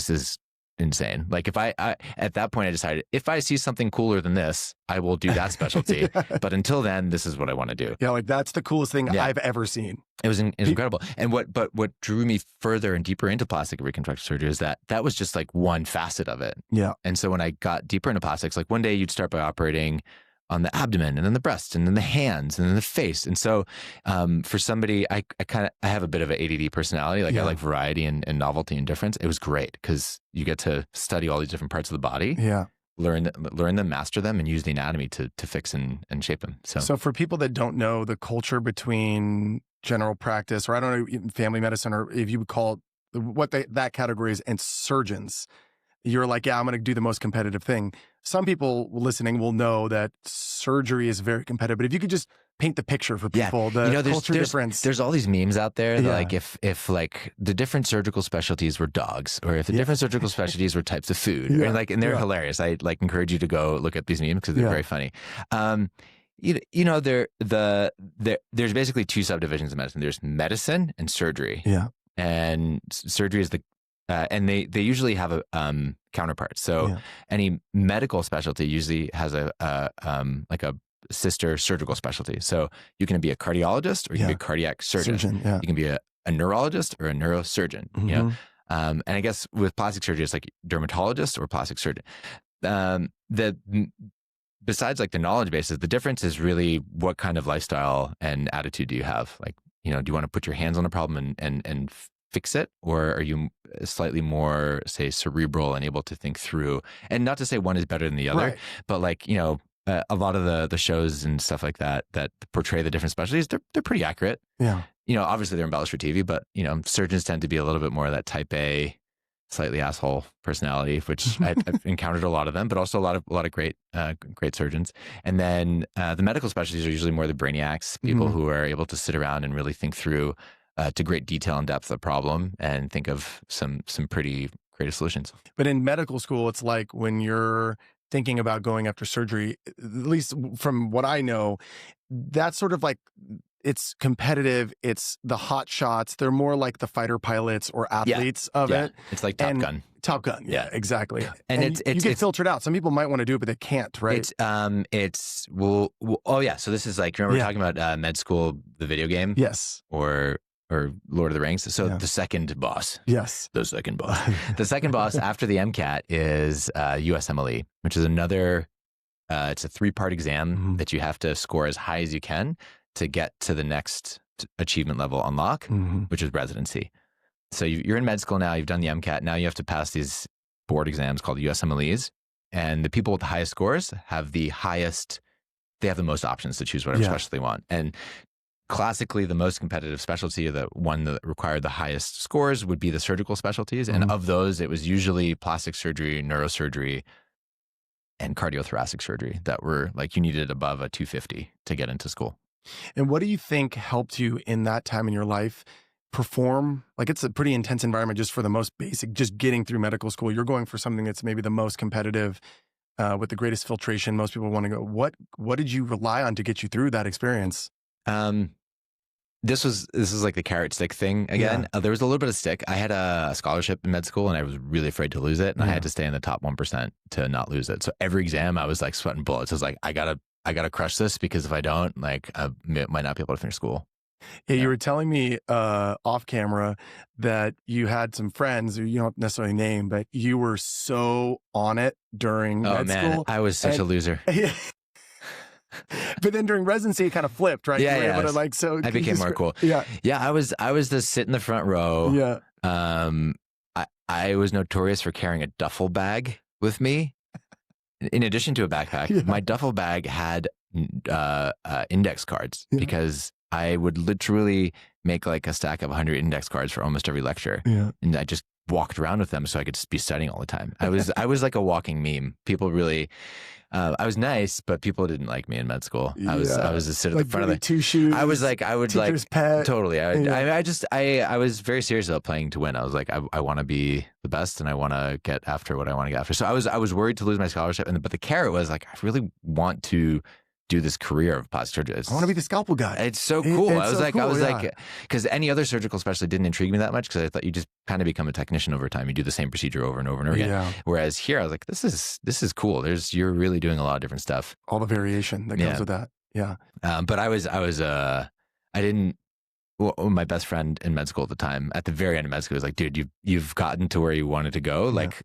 is insane. Like if I at that point I decided if I see something cooler than this, I will do that specialty. But until then, this is what I want to do. Yeah. Like that's the coolest thing I've ever seen. It was incredible. And what drew me further and deeper into plastic reconstructive surgery is that was just like one facet of it. Yeah. And so when I got deeper into plastics, like one day you'd start by operating on the abdomen and then the breast and then the hands and then the face. And so for somebody, I have a bit of an ADD personality. Like I like variety and novelty and difference. It was great because you get to study all these different parts of the body. Yeah. Learn them, master them, and use the anatomy to fix and shape them. So for people that don't know the culture between general practice, or I don't know, family medicine, or if you would call it what that category is, and surgeons, you're like, yeah, I'm going to do the most competitive thing. Some people listening will know that surgery is very competitive, but if you could just paint the picture for people, the culture difference. There's all these memes out there that like if like the different surgical specialties were dogs, or if the different surgical specialties were types of food, and they're hilarious. I like encourage you to go look at these memes because they're very funny. There's basically two subdivisions of medicine. There's medicine and surgery. Yeah, and surgery is and they usually have a counterpart. So any medical specialty usually has a sister surgical specialty. So you can be a cardiologist or you can be a cardiac surgeon. You can be a neurologist or a neurosurgeon. And I guess with plastic surgery, it's like dermatologist or plastic surgeon. Besides like the knowledge bases, the difference is really what kind of lifestyle and attitude do you have? Like, do you want to put your hands on the problem and fix it, or are you slightly more, say, cerebral and able to think through? And not to say one is better than the other, but like, a lot of the shows and stuff like that portray the different specialties, they're pretty accurate. Yeah. Obviously they're embellished for TV, but surgeons tend to be a little bit more of that type A, slightly asshole personality, which I've encountered a lot of them, but also a lot of great surgeons. And then the medical specialties are usually more the brainiacs, people who are able to sit around and really think through to great detail and depth of the problem and think of some pretty creative solutions. But in medical school, it's like when you're thinking about going after surgery, at least from what I know, that's sort of like, it's competitive. It's the hot shots. They're more like the fighter pilots or athletes of it. It's like Top Gun. Top Gun. Yeah, exactly. And you get filtered out. Some people might want to do it, but they can't, right? So this is like, remember we were talking about med school, the video game? Yes. Or or Lord of the Rings. So the second boss. Yes. The second boss. The second boss after the MCAT is USMLE, which is another, it's a 3-part exam that you have to score as high as you can to get to the next achievement level unlock, which is residency. So you're in med school now, you've done the MCAT, now you have to pass these board exams called USMLEs. And the people with the highest scores have the most options to choose whatever specialty they want. And classically, the most competitive specialty, the one that required the highest scores, would be the surgical specialties. And of those, it was usually plastic surgery, neurosurgery, and cardiothoracic surgery that were like, you needed above a 250 to get into school. And what do you think helped you in that time in your life perform? Like, it's a pretty intense environment just for the most basic, just getting through medical school. You're going for something that's maybe the most competitive, with the greatest filtration. Most people want to go. What did you rely on to get you through that experience? This is like the carrot stick thing again. There was a little bit of stick. I had a scholarship in med school and I was really afraid to lose it. And I had to stay in the top 1% to not lose it. So every exam I was like sweating bullets. I was like, I gotta crush this, because if I don't, like, I might not be able to finish school. Yeah, you were telling me off camera that you had some friends who you don't necessarily name, but you were so on it during med school. I was such a loser. But then during residency, it kind of flipped, right? Yeah, you were able to, like, so I became more cool. Yeah. I was the sit in the front row. Yeah. I was notorious for carrying a duffel bag with me. In addition to a backpack, my duffel bag had index cards, because I would literally make like a stack of 100 index cards for almost every lecture. And I just walked around with them so I could just be studying all the time. I was like a walking meme. People really, I was nice, but people didn't like me in med school. I was just sit at like the front of the two shoes. I was like, I would like pet. Totally. I was very serious about playing to win. I was like, I want to be the best and I want to get after what I want to get after. So I was worried to lose my scholarship, but the carrot was like, I really want to do this career of plastic surgery. I want to be the scalpel guy. It's so cool. I was like, because any other surgical specialty didn't intrigue me that much, because I thought you just kind of become a technician over time. You do the same procedure over and over and over again. Whereas here, I was like, this is cool. You're really doing a lot of different stuff. All the variation that comes with that. Yeah. But I didn't. Well, my best friend in med school at the time, at the very end of med school, was like, dude, you've gotten to where you wanted to go. Like,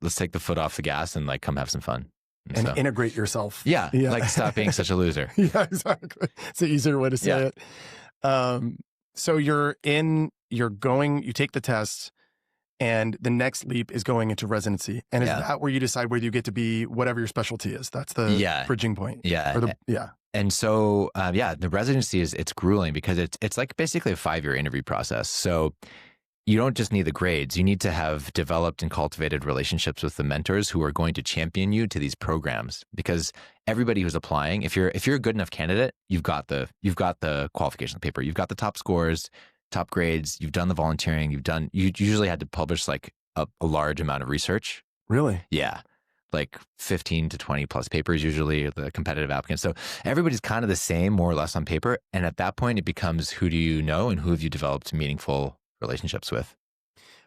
let's take the foot off the gas and like come have some fun. And integrate yourself. Yeah. Like, stop being such a loser. Yeah, exactly. It's an easier way to say it. So you take the test, and the next leap is going into residency. And is that where you decide whether you get to be whatever your specialty is? That's the bridging point. Yeah. And so, the residency it's grueling, because it's like basically a 5-year interview process. So you don't just need the grades. You need to have developed and cultivated relationships with the mentors who are going to champion you to these programs. Because everybody who's applying, if you're a good enough candidate, you've got the qualification paper, you've got the top scores, top grades, you've done the volunteering, you usually had to publish like a large amount of research. Really? Yeah. Like 15 to 20 plus papers, usually, the competitive applicants. So everybody's kind of the same, more or less, on paper. And at that point, it becomes, who do you know and who have you developed meaningful relationships with?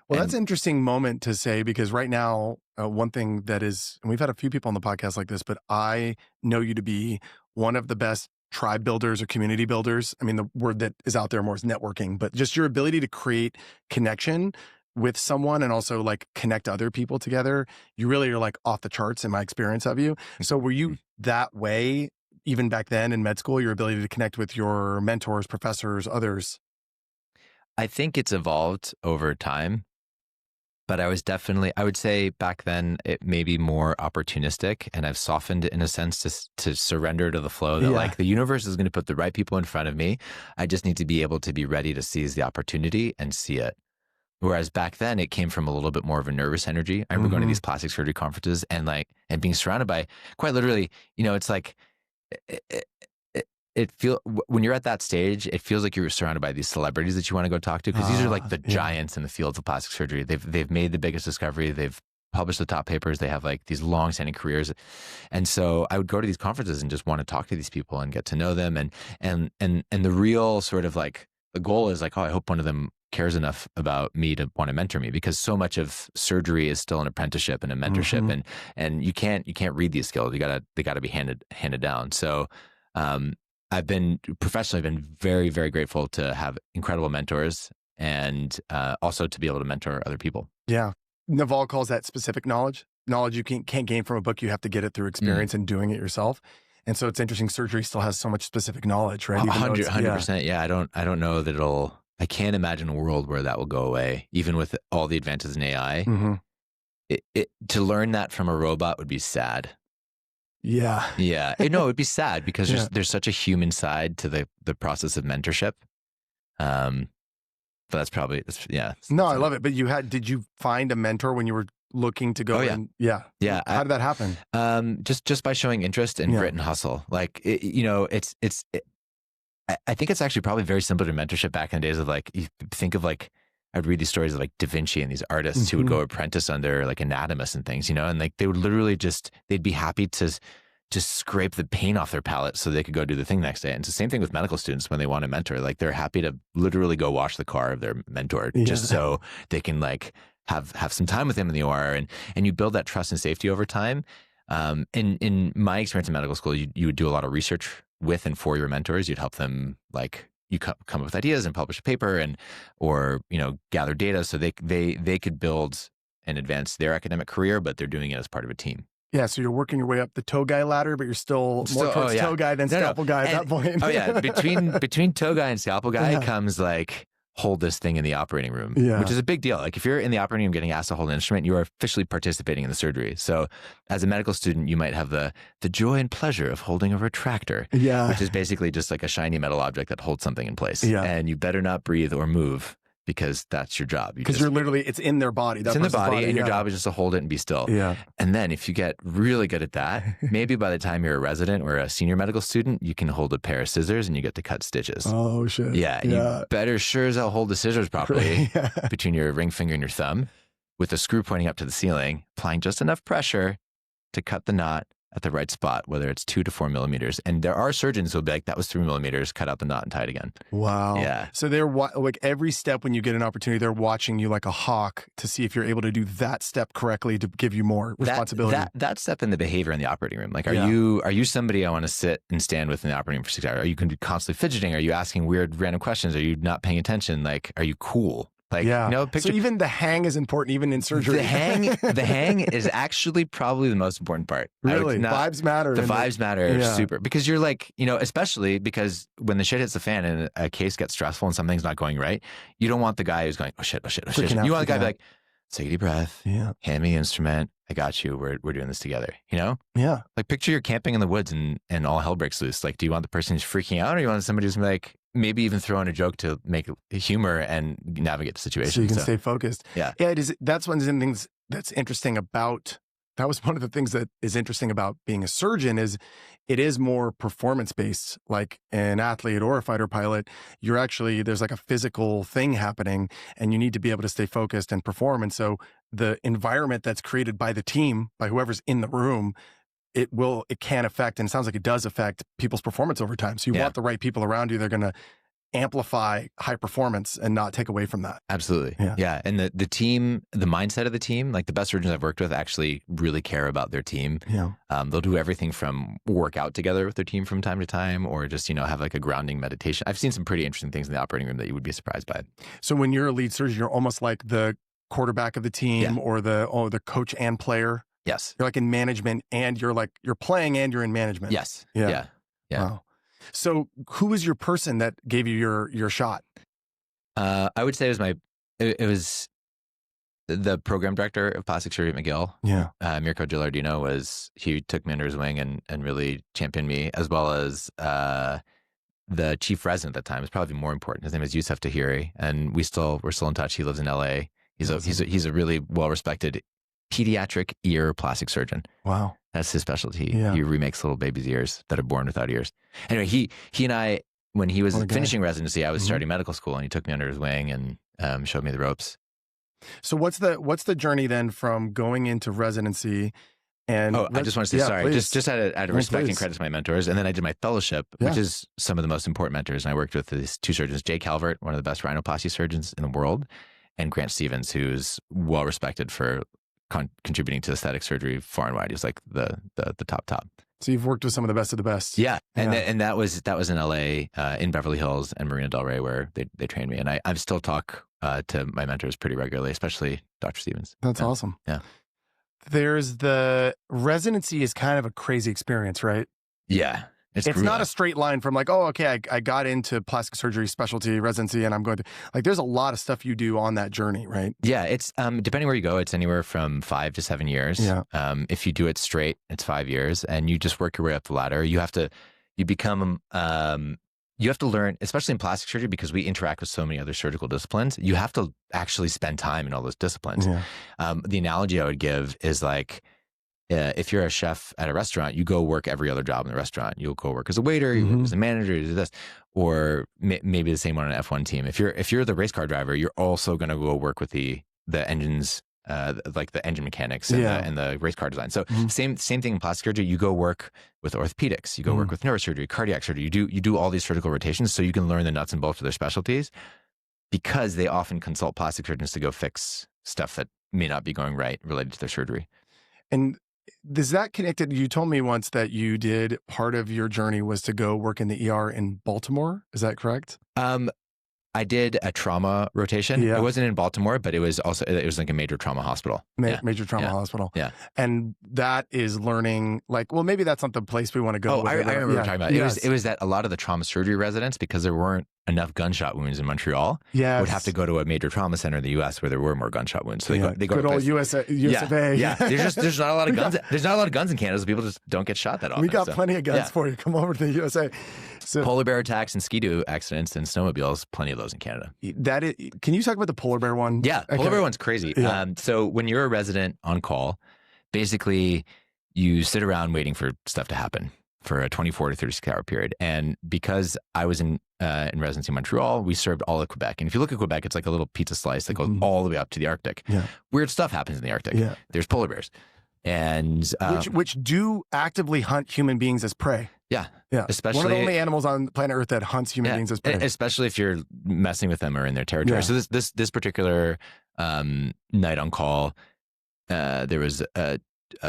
Well, that's an interesting moment to say, because right now, one thing that is, and we've had a few people on the podcast like this, but I know you to be one of the best tribe builders or community builders. I mean, the word that is out there more is networking, but just your ability to create connection with someone and also like connect other people together. You really are like off the charts in my experience of you. So were you that way even back then in med school, your ability to connect with your mentors, professors, others? I think it's evolved over time, but I would say back then it may be more opportunistic, and I've softened it in a sense to surrender to the flow that like the universe is going to put the right people in front of me. I just need to be able to be ready to seize the opportunity and see it. Whereas back then it came from a little bit more of a nervous energy. I remember going to these plastic surgery conferences and being surrounded by, quite literally, it's like, when you're at that stage, it feels like you're surrounded by these celebrities that you want to go talk to, because these are like the giants in the fields of plastic surgery. They've made the biggest discovery. They've published the top papers. They have like these long-standing careers, and so I would go to these conferences and just want to talk to these people and get to know them. And the real sort of like the goal is like, oh, I hope one of them cares enough about me to want to mentor me, because so much of surgery is still an apprenticeship and a mentorship, and you can't read these skills. They gotta be handed down. So. I've been professionally been very, very grateful to have incredible mentors and also to be able to mentor other people. Yeah. Naval calls that specific knowledge. Knowledge you can't gain from a book. You have to get it through experience and doing it yourself. And so it's interesting. Surgery still has so much specific knowledge, right? 100%. Yeah. I don't know that I can't imagine a world where that will go away, even with all the advances in AI. Mm-hmm. To learn that from a robot would be sad. Yeah. Yeah. No, it would be sad because there's such a human side to the process of mentorship. But that's probably, yeah. No, I love it. But did you find a mentor when you were looking to go? Oh, yeah. Yeah. How did that happen? Just by showing interest and grit and hustle. Like, I think it's actually probably very similar to mentorship back in the days of like, you think of like, I'd read these stories of like Da Vinci and these artists who would go apprentice under like anatomists and things, and like they would literally they'd be happy to just scrape the paint off their palette so they could go do the thing next day. And it's the same thing with medical students when they want a mentor. Like they're happy to literally go wash the car of their mentor just so they can like have some time with him in the OR. And you build that trust and safety over time. In my experience in medical school, you would do a lot of research with and for your mentors. You'd help them like you come up with ideas and publish a paper or gather data so they could build and advance their academic career, but they're doing it as part of a team. Yeah, so you're working your way up the toe guy ladder, but you're still more towards toe guy than scalpel guy at that point. Oh yeah, between toe guy and scalpel guy comes like hold this thing in the operating room, which is a big deal. Like if you're in the operating room getting asked to hold an instrument, you are officially participating in the surgery. So as a medical student, you might have the joy and pleasure of holding a retractor, which is basically just like a shiny metal object that holds something in place. Yeah. And you better not breathe or move because that's your job. Because you're literally, it's in their body. It's in the body and your job is just to hold it and be still. Yeah. And then if you get really good at that, maybe by the time you're a resident or a senior medical student, you can hold a pair of scissors and you get to cut stitches. Oh, shit. Yeah. And you better sure as hell hold the scissors properly between your ring finger and your thumb with the screw pointing up to the ceiling, applying just enough pressure to cut the knot at the right spot, whether it's 2 to 4 millimeters. And there are surgeons who'll be like, that was 3 millimeters, cut out the knot and tie it again. Wow. Yeah. So they're like every step when you get an opportunity, they're watching you like a hawk to see if you're able to do that step correctly to give you more responsibility. That step in the behavior in the operating room. Like, are you somebody I want to sit and stand with in the operating room for 6 hours? Are you going to be constantly fidgeting? Are you asking weird random questions? Are you not paying attention? Like, are you cool? Like, picture. So even the hang is important, even in surgery. The hang is actually probably the most important part. Really? Vibes matter. The vibes matter super. Because you're like, especially because when the shit hits the fan and a case gets stressful and something's not going right, you don't want the guy who's going, oh shit. You want the guy to be like, take a deep breath, hand me the instrument, I got you, we're doing this together, Yeah. Like picture you're camping in the woods and all hell breaks loose. Like, do you want the person who's freaking out or you want somebody who's like, maybe even throw in a joke to make humor and navigate the situation. So you can stay focused. Yeah. Yeah, that's one of the things that's interesting about, that was one of the things that is interesting about being a surgeon is it is more performance-based. Like an athlete or a fighter pilot, there's like a physical thing happening and you need to be able to stay focused and perform. And so the environment that's created by the team, by whoever's in the room, it can affect, and it sounds like it does affect people's performance over time. So you want the right people around you. They're going to amplify high performance and not take away from that. Absolutely. Yeah. And the team, the mindset of the team, like the best surgeons I've worked with actually really care about their team. Yeah. They'll do everything from work out together with their team from time to time, or just, have like a grounding meditation. I've seen some pretty interesting things in the operating room that you would be surprised by. So when you're a lead surgeon, you're almost like the quarterback of the team or the coach and player. Yes. You're like in management and you're playing and you're in management. Yes. Yeah. Wow. So who was your person that gave you your shot? I would say it was the program director of plastic surgery at McGill. Yeah. Mirko Gilardino he took me under his wing and really championed me, as well as the chief resident at the time. It's probably more important. His name is Yusuf Tahiri, and we're still in touch. He lives in LA. He's a really well-respected pediatric ear plastic surgeon. Wow. That's his specialty. Yeah. He remakes little babies' ears that are born without ears. Anyway, he and I, when he was finishing residency, I was starting medical school, and he took me under his wing and showed me the ropes. So what's the journey then from going into residency and... Oh, I just want to say, sorry, please. just out of respect and credit to my mentors. And then I did my fellowship, which is some of the most important mentors. And I worked with these two surgeons, Jay Calvert, one of the best rhinoplasty surgeons in the world, and Grant Stevens, who's well-respected for contributing to aesthetic surgery far and wide. He was like the top. So you've worked with some of the best. Yeah. And that was in LA, in Beverly Hills and Marina Del Rey, where they trained me. And I still talk to my mentors pretty regularly, especially Dr. Stevens. That's awesome. Yeah. There's the residency is kind of a crazy experience, right? Yeah. It's not a straight line from like, oh, okay, I got into plastic surgery specialty residency and I'm going to, like, there's a lot of stuff you do on that journey, right? Yeah, it's depending where you go, it's anywhere from 5 to 7 years. Yeah. If you do it straight, it's 5 years, and you just work your way up the ladder. You have to learn, especially in plastic surgery, because we interact with so many other surgical disciplines. You have to actually spend time in all those disciplines. Yeah. The analogy I would give is like, if you're a chef at a restaurant, you go work every other job in the restaurant. You'll go work as a waiter, you work as a manager, you do this, or maybe the same on an F1 team. If you're the race car driver, you're also going to go work with the engines, like the engine mechanics and the race car design. So same thing in plastic surgery. You go work with orthopedics, you go work with neurosurgery, cardiac surgery. You do all these surgical rotations so you can learn the nuts and bolts of their specialties, because they often consult plastic surgeons to go fix stuff that may not be going right related to their surgery. And is that connected? You told me once that you did part of your journey was to go work in the ER in Baltimore. Is that correct? I did a trauma rotation. Yeah. It wasn't in Baltimore, but it was like a major trauma hospital. Major trauma hospital. Yeah. And that is learning, like, well, maybe that's not the place we want to go. I remember what you're talking about. It was that a lot of the trauma surgery residents, because there weren't enough gunshot wounds in Montreal, would have to go to a major trauma center in the U.S. where there were more gunshot wounds. So they go good old US of A. Yeah. There's not a lot of guns. There's not a lot of guns in Canada, so people just don't get shot that often. We got plenty of guns for you. Come over to the USA. So, polar bear attacks and ski-doo accidents and snowmobiles, plenty of those in Canada. Can you talk about the polar bear one? Yeah, polar bear one's crazy. Yeah. So when you're a resident on call, basically you sit around waiting for stuff to happen for a 24 to 36 hour period. And because I was in residency in Montreal, we served all of Quebec. And if you look at Quebec, it's like a little pizza slice that goes all the way up to the Arctic. Yeah. Weird stuff happens in the Arctic. Yeah. There's polar bears. And which do actively hunt human beings as prey. Yeah. Especially one of the only animals on planet Earth that hunts human beings as prey. Especially if you're messing with them or in their territory. Yeah. So this particular night on call, there was a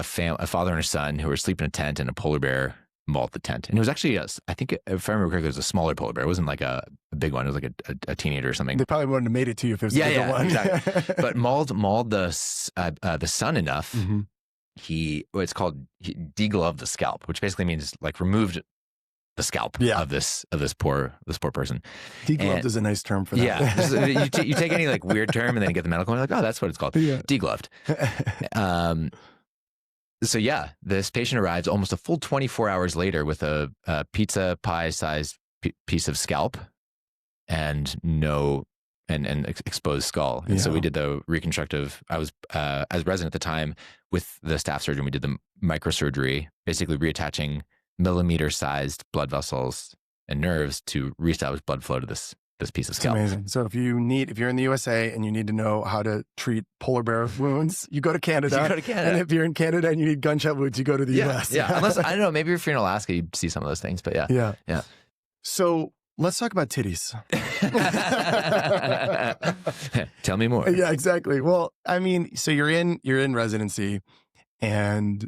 father and a son who were sleeping in a tent, and a polar bear mauled the tent. And it was actually, I think, if I remember correctly, it was a smaller polar bear. It wasn't like a big one. It was like a teenager or something. They probably wouldn't have made it to you if it was a bigger one. Exactly. But mauled the son enough. He degloved the scalp, which basically means like removed the scalp of this poor person. Degloved is a nice term for that. Yeah, you take any like weird term and then you get the medical one, like, oh, that's what it's called. Yeah. Degloved. So yeah, this patient arrives almost a full 24 hours later with a pizza pie sized piece of scalp and exposed skull. And so we did the reconstructive. I was, as resident at the time with the staff surgeon, we did the microsurgery, basically reattaching millimeter-sized blood vessels and nerves to reestablish blood flow to this piece of scalp. Amazing. So if you're in the USA and you need to know how to treat polar bear wounds, you go to Canada. And if you're in Canada and you need gunshot wounds, you go to the US. Yeah. Unless, I don't know, maybe if you're in Alaska, you see some of those things, but yeah. So let's talk about titties. Tell me more. Yeah, exactly. Well, I mean, so you're in residency, and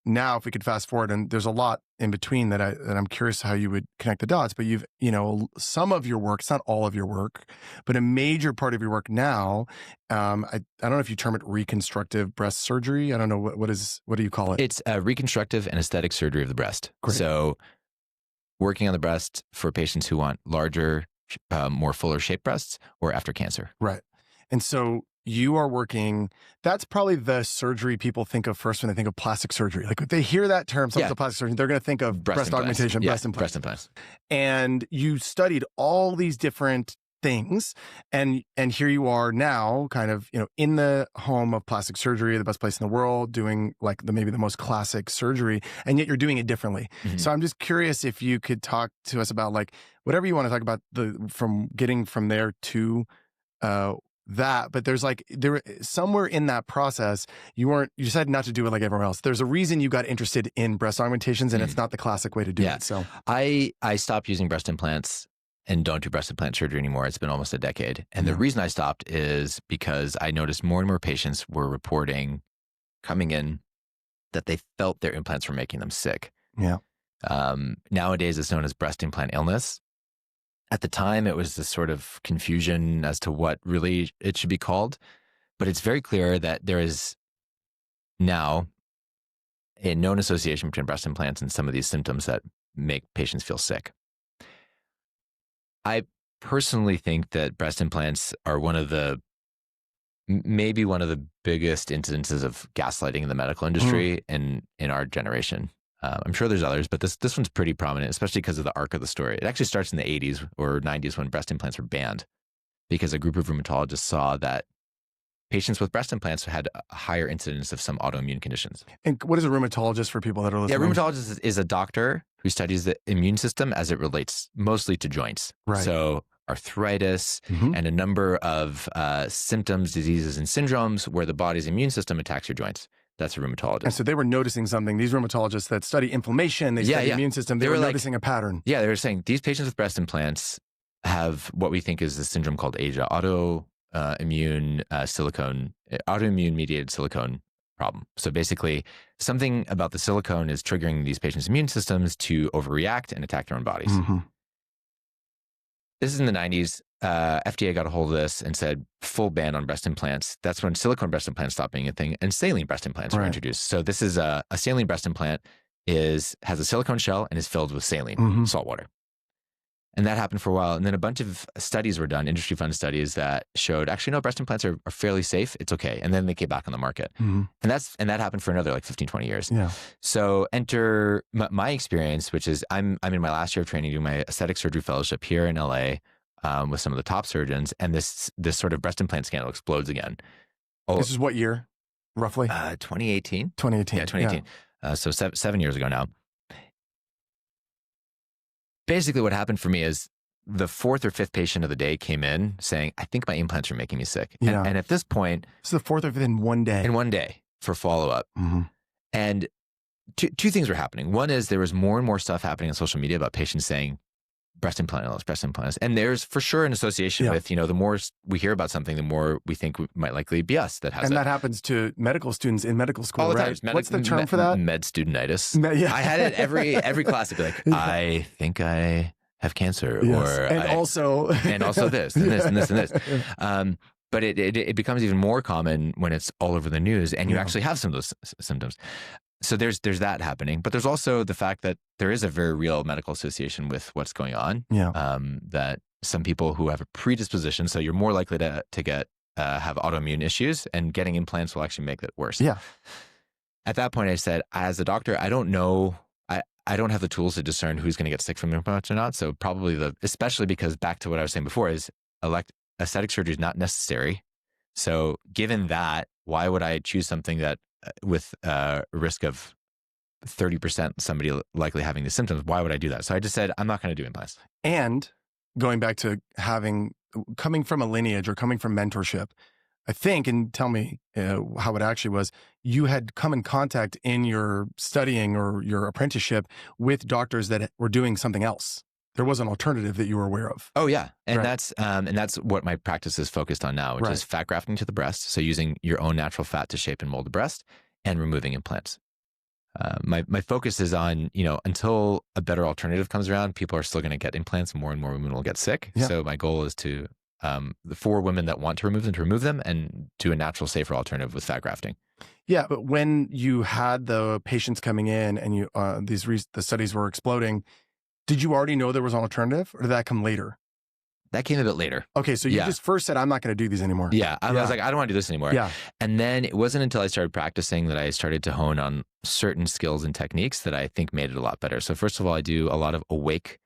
now if we could fast forward, and there's a lot in between that I'm curious how you would connect the dots. But you've some of your work, it's not all of your work, but a major part of your work now. I don't know if you term it reconstructive breast surgery. I don't know what do you call it? It's reconstructive and aesthetic surgery of the breast. Great. So working on the breast for patients who want larger, more fuller shaped breasts or after cancer. Right. And so you are working, that's probably the surgery people think of first when they think of plastic surgery. Like if they hear that term, someone's a plastic surgeon, they're going to think of breast augmentation, breast implants. And you studied all these different things. And here you are now kind of, in the home of plastic surgery, the best place in the world, doing like maybe the most classic surgery, and yet you're doing it differently. Mm-hmm. So I'm just curious if you could talk to us about like whatever you want to talk about from getting from there to that, but there's somewhere in that process you decided not to do it like everyone else. There's a reason you got interested in breast augmentations, and it's not the classic way to do it. So I stopped using breast implants and don't do breast implant surgery anymore. It's been almost a decade. And the reason I stopped is because I noticed more and more patients were reporting coming in that they felt their implants were making them sick. Yeah. Nowadays, it's known as breast implant illness. At the time, it was this sort of confusion as to what really it should be called. But it's very clear that there is now a known association between breast implants and some of these symptoms that make patients feel sick. I personally think that breast implants are maybe one of the biggest incidences of gaslighting in the medical industry in our generation. I'm sure there's others, but this one's pretty prominent, especially because of the arc of the story. It actually starts in the 80s or 90s when breast implants were banned because a group of rheumatologists saw that patients with breast implants had a higher incidence of some autoimmune conditions. And what is a rheumatologist for people that are listening? Yeah, rheumatologist is a doctor who studies the immune system as it relates mostly to joints. Right. So arthritis and a number of symptoms, diseases, and syndromes where the body's immune system attacks your joints. That's a rheumatologist. And so they were noticing something. These rheumatologists that study inflammation, they study immune system, they were noticing a pattern. Yeah, they were saying these patients with breast implants have what we think is a syndrome called ASIA, autoimmune mediated silicone problem. So basically, something about the silicone is triggering these patients' immune systems to overreact and attack their own bodies. This is in the 90s. FDA got a hold of this and said full ban on breast implants. That's when silicone breast implants stopped being a thing and saline breast implants were introduced. So this is a saline breast implant has a silicone shell and is filled with saline, salt water. And that happened for a while. And then a bunch of studies were done, industry-funded studies that showed, actually, no, breast implants are fairly safe. It's okay. And then they came back on the market. And that happened for another 15, 20 years. Yeah. So enter my experience, which is I'm in my last year of training, doing my aesthetic surgery fellowship here in LA with some of the top surgeons. And this sort of breast implant scandal explodes again. This is what year, roughly? 2018. 2018. Yeah, 2018. Yeah. So 7 years ago now. Basically, what happened for me is the fourth or fifth patient of the day came in saying, I think my implants are making me sick. Yeah. And at this point... So the fourth or fifth in one day? In one day for follow-up. And two things were happening. One is there was more and more stuff happening on social media about patients saying, breast implant illness, breast implants. And there's for sure an association with, the more we hear about something, the more we think it might likely be us that has it. And that happens to medical students in medical school, all the right? time. What's the term for that? Med studentitis. I had it every class. It'd be like, I think I have cancer, also this and this and this and this. But it becomes even more common when it's all over the news and you actually have some of those symptoms. So there's that happening, but there's also the fact that there is a very real medical association with what's going on. That some people who have a predisposition, so you're more likely to have autoimmune issues, and getting implants will actually make that worse. Yeah. At that point, I said, as a doctor, I don't know. I don't have the tools to discern who's going to get sick from implants or not. So probably especially because back to what I was saying before is aesthetic surgery is not necessary. So given that, why would I choose something that with a risk of 30% somebody likely having the symptoms? Why would I do that? So I just said, I'm not going to do implants. And going back to coming from a lineage or coming from mentorship, I think, and tell me how it actually was, you had come in contact in your studying or your apprenticeship with doctors that were doing something else. There was an alternative that you were aware of. Oh yeah, and that's what my practice is focused on now, which is fat grafting to the breast. So using your own natural fat to shape and mold the breast, and removing implants. My focus is on, until a better alternative comes around, people are still going to get implants. More and more women will get sick. Yeah. So my goal is to for women that want to remove them, and do a natural, safer alternative with fat grafting. Yeah, but when you had the patients coming in and you the studies were exploding, did you already know there was an alternative, or did that come later? That came a bit later. Okay, so you just first said, I'm not going to do these anymore. Yeah, I was like, I don't want to do this anymore. Yeah. And then it wasn't until I started practicing that I started to hone on certain skills and techniques that I think made it a lot better. So first of all, I do a lot of awake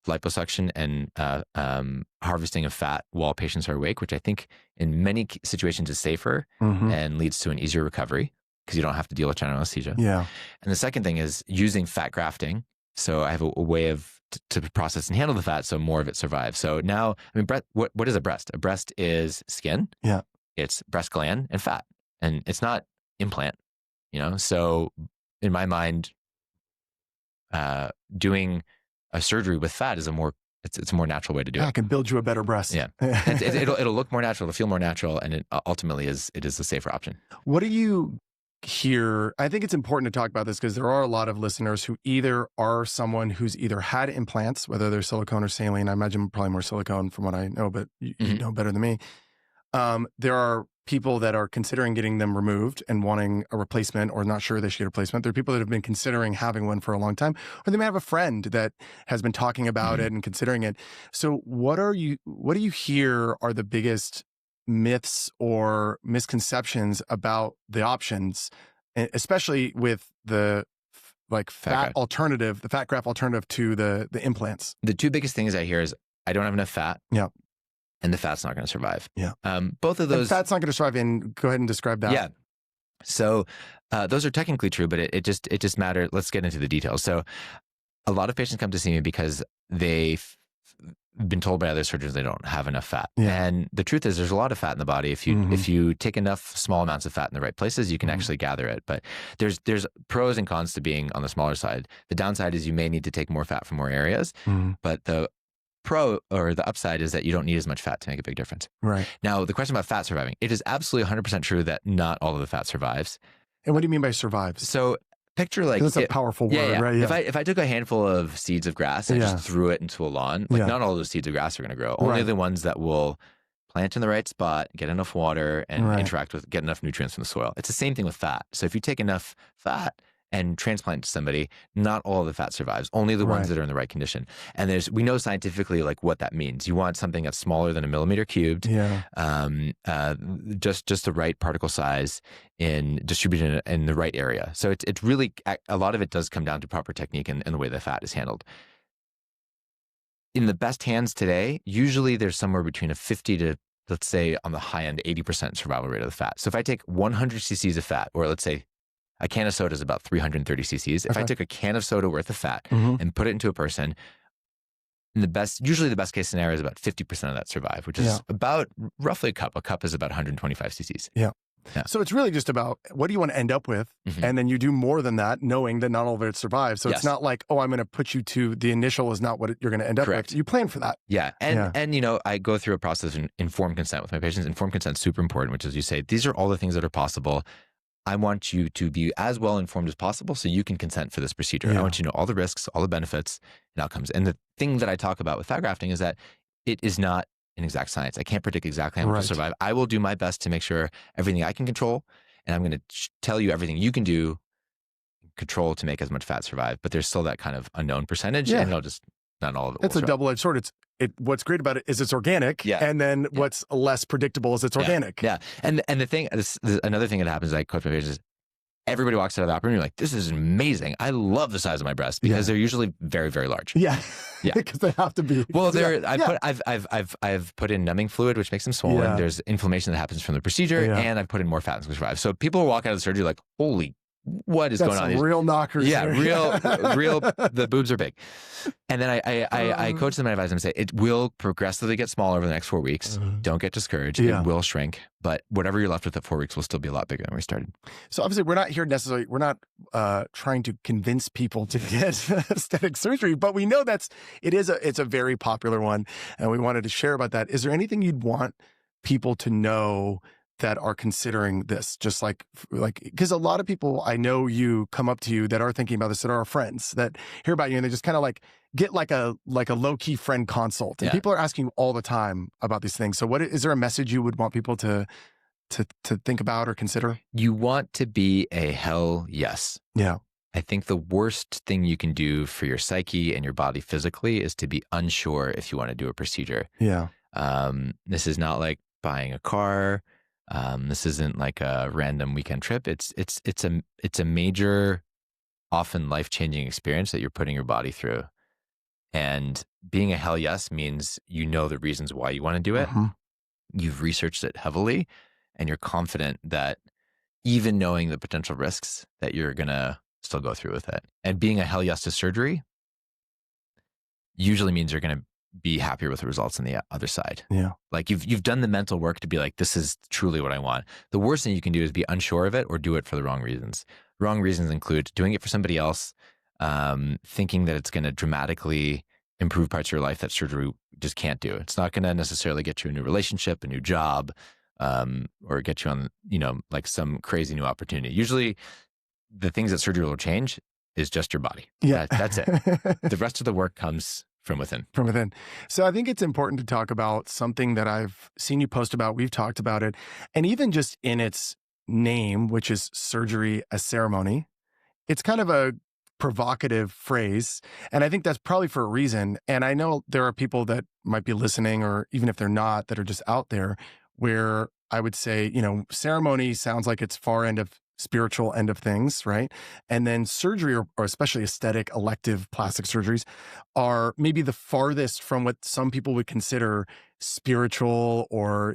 liposuction and harvesting of fat while patients are awake, which I think in many situations is safer and leads to an easier recovery because you don't have to deal with general anesthesia. Yeah. And the second thing is using fat grafting. So I have a way to process and handle the fat so more of it survives. So now, what is a breast? A breast is skin. Yeah. It's breast gland and fat. And it's not implant, So in my mind, doing a surgery with fat is it's a more natural way to do it. I can build you a better breast. Yeah. It'll look more natural, it'll feel more natural, and it ultimately is a safer option. What do you hear, I think it's important to talk about this because there are a lot of listeners who either are someone who's either had implants, whether they're silicone or saline. I imagine probably more silicone from what I know, but you know better than me. There are people that are considering getting them removed and wanting a replacement or not sure they should get a replacement. There are people that have been considering having one for a long time, or they may have a friend that has been talking about it and considering it. So what do you hear are the biggest myths or misconceptions about the options, especially with the fat alternative, the fat graft alternative to the implants? The two biggest things I hear is I don't have enough fat. Yeah. And the fat's not going to survive. Yeah. Both of those. And fat's not going to survive. Go ahead and describe that. Yeah. So those are technically true, but it just matters. Let's get into the details. So a lot of patients come to see me because they've been told by other surgeons they don't have enough fat. Yeah. And the truth is there's a lot of fat in the body. If you take enough small amounts of fat in the right places, you can actually gather it. But there's pros and cons to being on the smaller side. The downside is you may need to take more fat from more areas, but the upside is that you don't need as much fat to make a big difference. Right. Now, the question about fat surviving, it is absolutely 100% true that not all of the fat survives. And what do you mean by survives? So picture that's a powerful word, right? Yeah. If I took a handful of seeds of grass and just threw it into a lawn, not all those seeds of grass are going to grow. Only the ones that will plant in the right spot, get enough water, and get enough nutrients from the soil. It's the same thing with fat. So if you take enough fat and transplant to somebody, not all of the fat survives, only the ones that are in the right condition. And we know scientifically what that means. You want something that's smaller than a millimeter cubed, just the right particle size distributed in the right area. So it's really, a lot of it does come down to proper technique and the way the fat is handled. In the best hands today, usually there's somewhere between a 50 to, let's say on the high end, 80% survival rate of the fat. So if I take 100 cc's of fat, or let's say a can of soda is about 330 cc's. If I took a can of soda worth of fat and put it into a person, usually the best case scenario is about 50% of that survive, which is about roughly a cup. A cup is about 125 cc's. Yeah. So it's really just about what do you want to end up with? And then you do more than that, knowing that not all of it survives. So it's not like, oh, I'm going to put you to the initial is not what you're going to end up with. You plan for that. Yeah. And I go through a process of informed consent with my patients. Informed consent is super important, which is you say, these are all the things that are possible. I want you to be as well informed as possible so you can consent for this procedure. I want you to know all the risks, all the benefits and outcomes. And the thing that I talk about with fat grafting is that it is not an exact science. I can't predict exactly how much will survive. I will do my best to make sure everything I can control, and I'm going to tell you everything you can do, control to make as much fat survive. But there's still that kind of unknown percentage, and not all of it. It's a double-edged sword. What's great about it is it's organic, and then what's less predictable is it's organic. Yeah, and the thing, another thing that happens, I coach my patients, is everybody walks out of the operating room like, this is amazing. I love the size of my breasts because they're usually very, very large. Yeah, because they have to be. Well, I've put in numbing fluid, which makes them swollen. There's inflammation that happens from the procedure, and I've put in more fat and survive. So people walk out of the surgery like, holy. What is going on? Real knockers. Yeah, real. The boobs are big, and then I coach them and advise them and say it will progressively get smaller over the next 4 weeks. Don't get discouraged. It will shrink, but whatever you're left with at 4 weeks will still be a lot bigger than we started. So obviously, we're not here necessarily. We're not trying to convince people to get aesthetic surgery, but we know it's a very popular one, and we wanted to share about that. Is there anything you'd want people to know that are considering this, just like, because a lot of people I know come up to you that are thinking about this, that are our friends that hear about you and they just kind of get like a low key friend consult. And people are asking you all the time about these things. So is there a message you would want people to think about or consider? You want to be a hell yes. Yeah. I think the worst thing you can do for your psyche and your body physically is to be unsure if you want to do a procedure. Yeah. This is not like buying a car. This isn't like a random weekend trip. It's a major, often life-changing experience that you're putting your body through. And being a hell yes means you know the reasons why you want to do it. You've researched it heavily, and you're confident that even knowing the potential risks that you're going to still go through with it. And being a hell yes to surgery usually means you're going to be happier with the results on the other side. Yeah. Like you've done the mental work to be like, this is truly what I want. The worst thing you can do is be unsure of it or do it for the wrong reasons. Wrong reasons include doing it for somebody else, thinking that it's going to dramatically improve parts of your life that surgery just can't do. It's not going to necessarily get you a new relationship, a new job, or get you on, like some crazy new opportunity. Usually the things that surgery will change is just your body. Yeah. That's it. The rest of the work comes from within. From within. So I think it's important to talk about something that I've seen you post about. We've talked about it. And even just in its name, which is surgery as ceremony, it's kind of a provocative phrase. And I think that's probably for a reason. And I know there are people that might be listening, or even if they're not, that are just out there, where I would say, ceremony sounds like it's far end of spiritual end of things, right? And then surgery, or especially aesthetic, elective plastic surgeries, are maybe the farthest from what some people would consider spiritual or,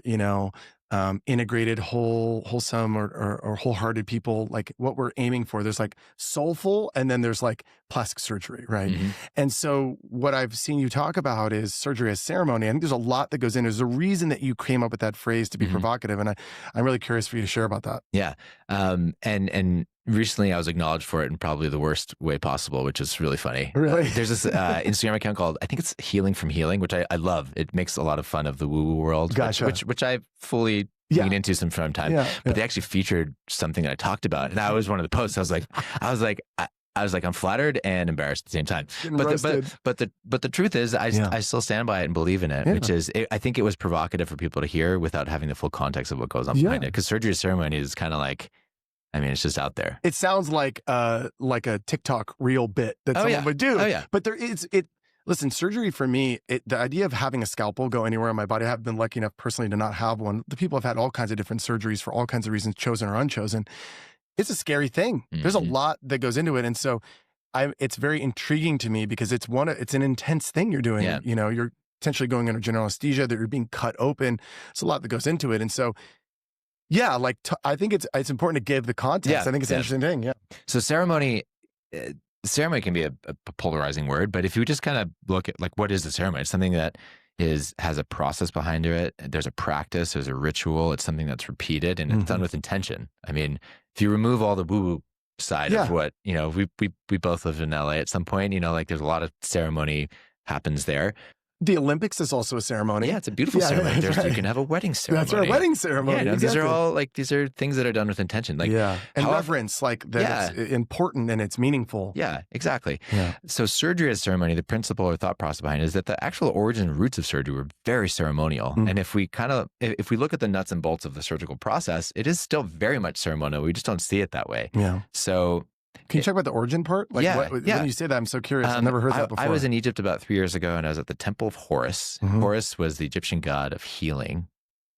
integrated, wholesome or wholehearted people. Like what we're aiming for, there's like soulful, and then there's like plastic surgery, right? Mm-hmm. And so what I've seen you talk about is surgery as ceremony. I think there's a lot that goes in. There's a reason that you came up with that phrase to be provocative, and I'm really curious for you to share about that. Yeah, and recently I was acknowledged for it in probably the worst way possible, which is really funny. Really? There's this Instagram account called, I think it's Healing from Healing, which I love. It makes a lot of fun of the woo-woo world, Gotcha. which I fully lean into some from time. But they actually featured something that I talked about, and that was one of the posts. I was like, I'm flattered and embarrassed at the same time. But the truth is, I still stand by it and believe in it, which is, I think it was provocative for people to hear without having the full context of what goes on behind it. Because surgery ceremony is kind of like, it's just out there. It sounds like a TikTok reel bit that someone would do. Oh, yeah. But listen, surgery for me, the idea of having a scalpel go anywhere in my body, I have been lucky enough personally to not have one. The people have had all kinds of different surgeries for all kinds of reasons, chosen or unchosen. It's a scary thing. Mm-hmm. There's a lot that goes into it. And so it's very intriguing to me because it's an intense thing you're doing. Yeah. You're potentially going under general anesthesia, that you're being cut open. It's a lot that goes into it. And so, yeah, I think it's important to give the context. Yeah, I think it's an interesting thing. Yeah. So ceremony can be a polarizing word, but if you just kind of look at what is the ceremony? It's something that has a process behind it. There's a practice, there's a ritual. It's something that's repeated and it's done with intention. If you remove all the woo-woo side of what, we both lived in LA at some point, there's a lot of ceremony happens there. The Olympics is also a ceremony. Yeah, it's a beautiful ceremony. Right. You can have a wedding ceremony. That's right, wedding ceremony. Yeah, exactly. These are all these are things that are done with intention. And reverence, that it's important and it's meaningful. Yeah, exactly. Yeah. So surgery as ceremony, the principle or thought process behind it is that the actual origin and roots of surgery were very ceremonial. Mm. And if we look at the nuts and bolts of the surgical process, it is still very much ceremonial. We just don't see it that way. Yeah. So can you talk about the origin part? When you say that, I'm so curious. I've never heard that before. I was in Egypt about 3 years ago, and I was at the temple of Horus. Mm-hmm. Horus was the Egyptian god of healing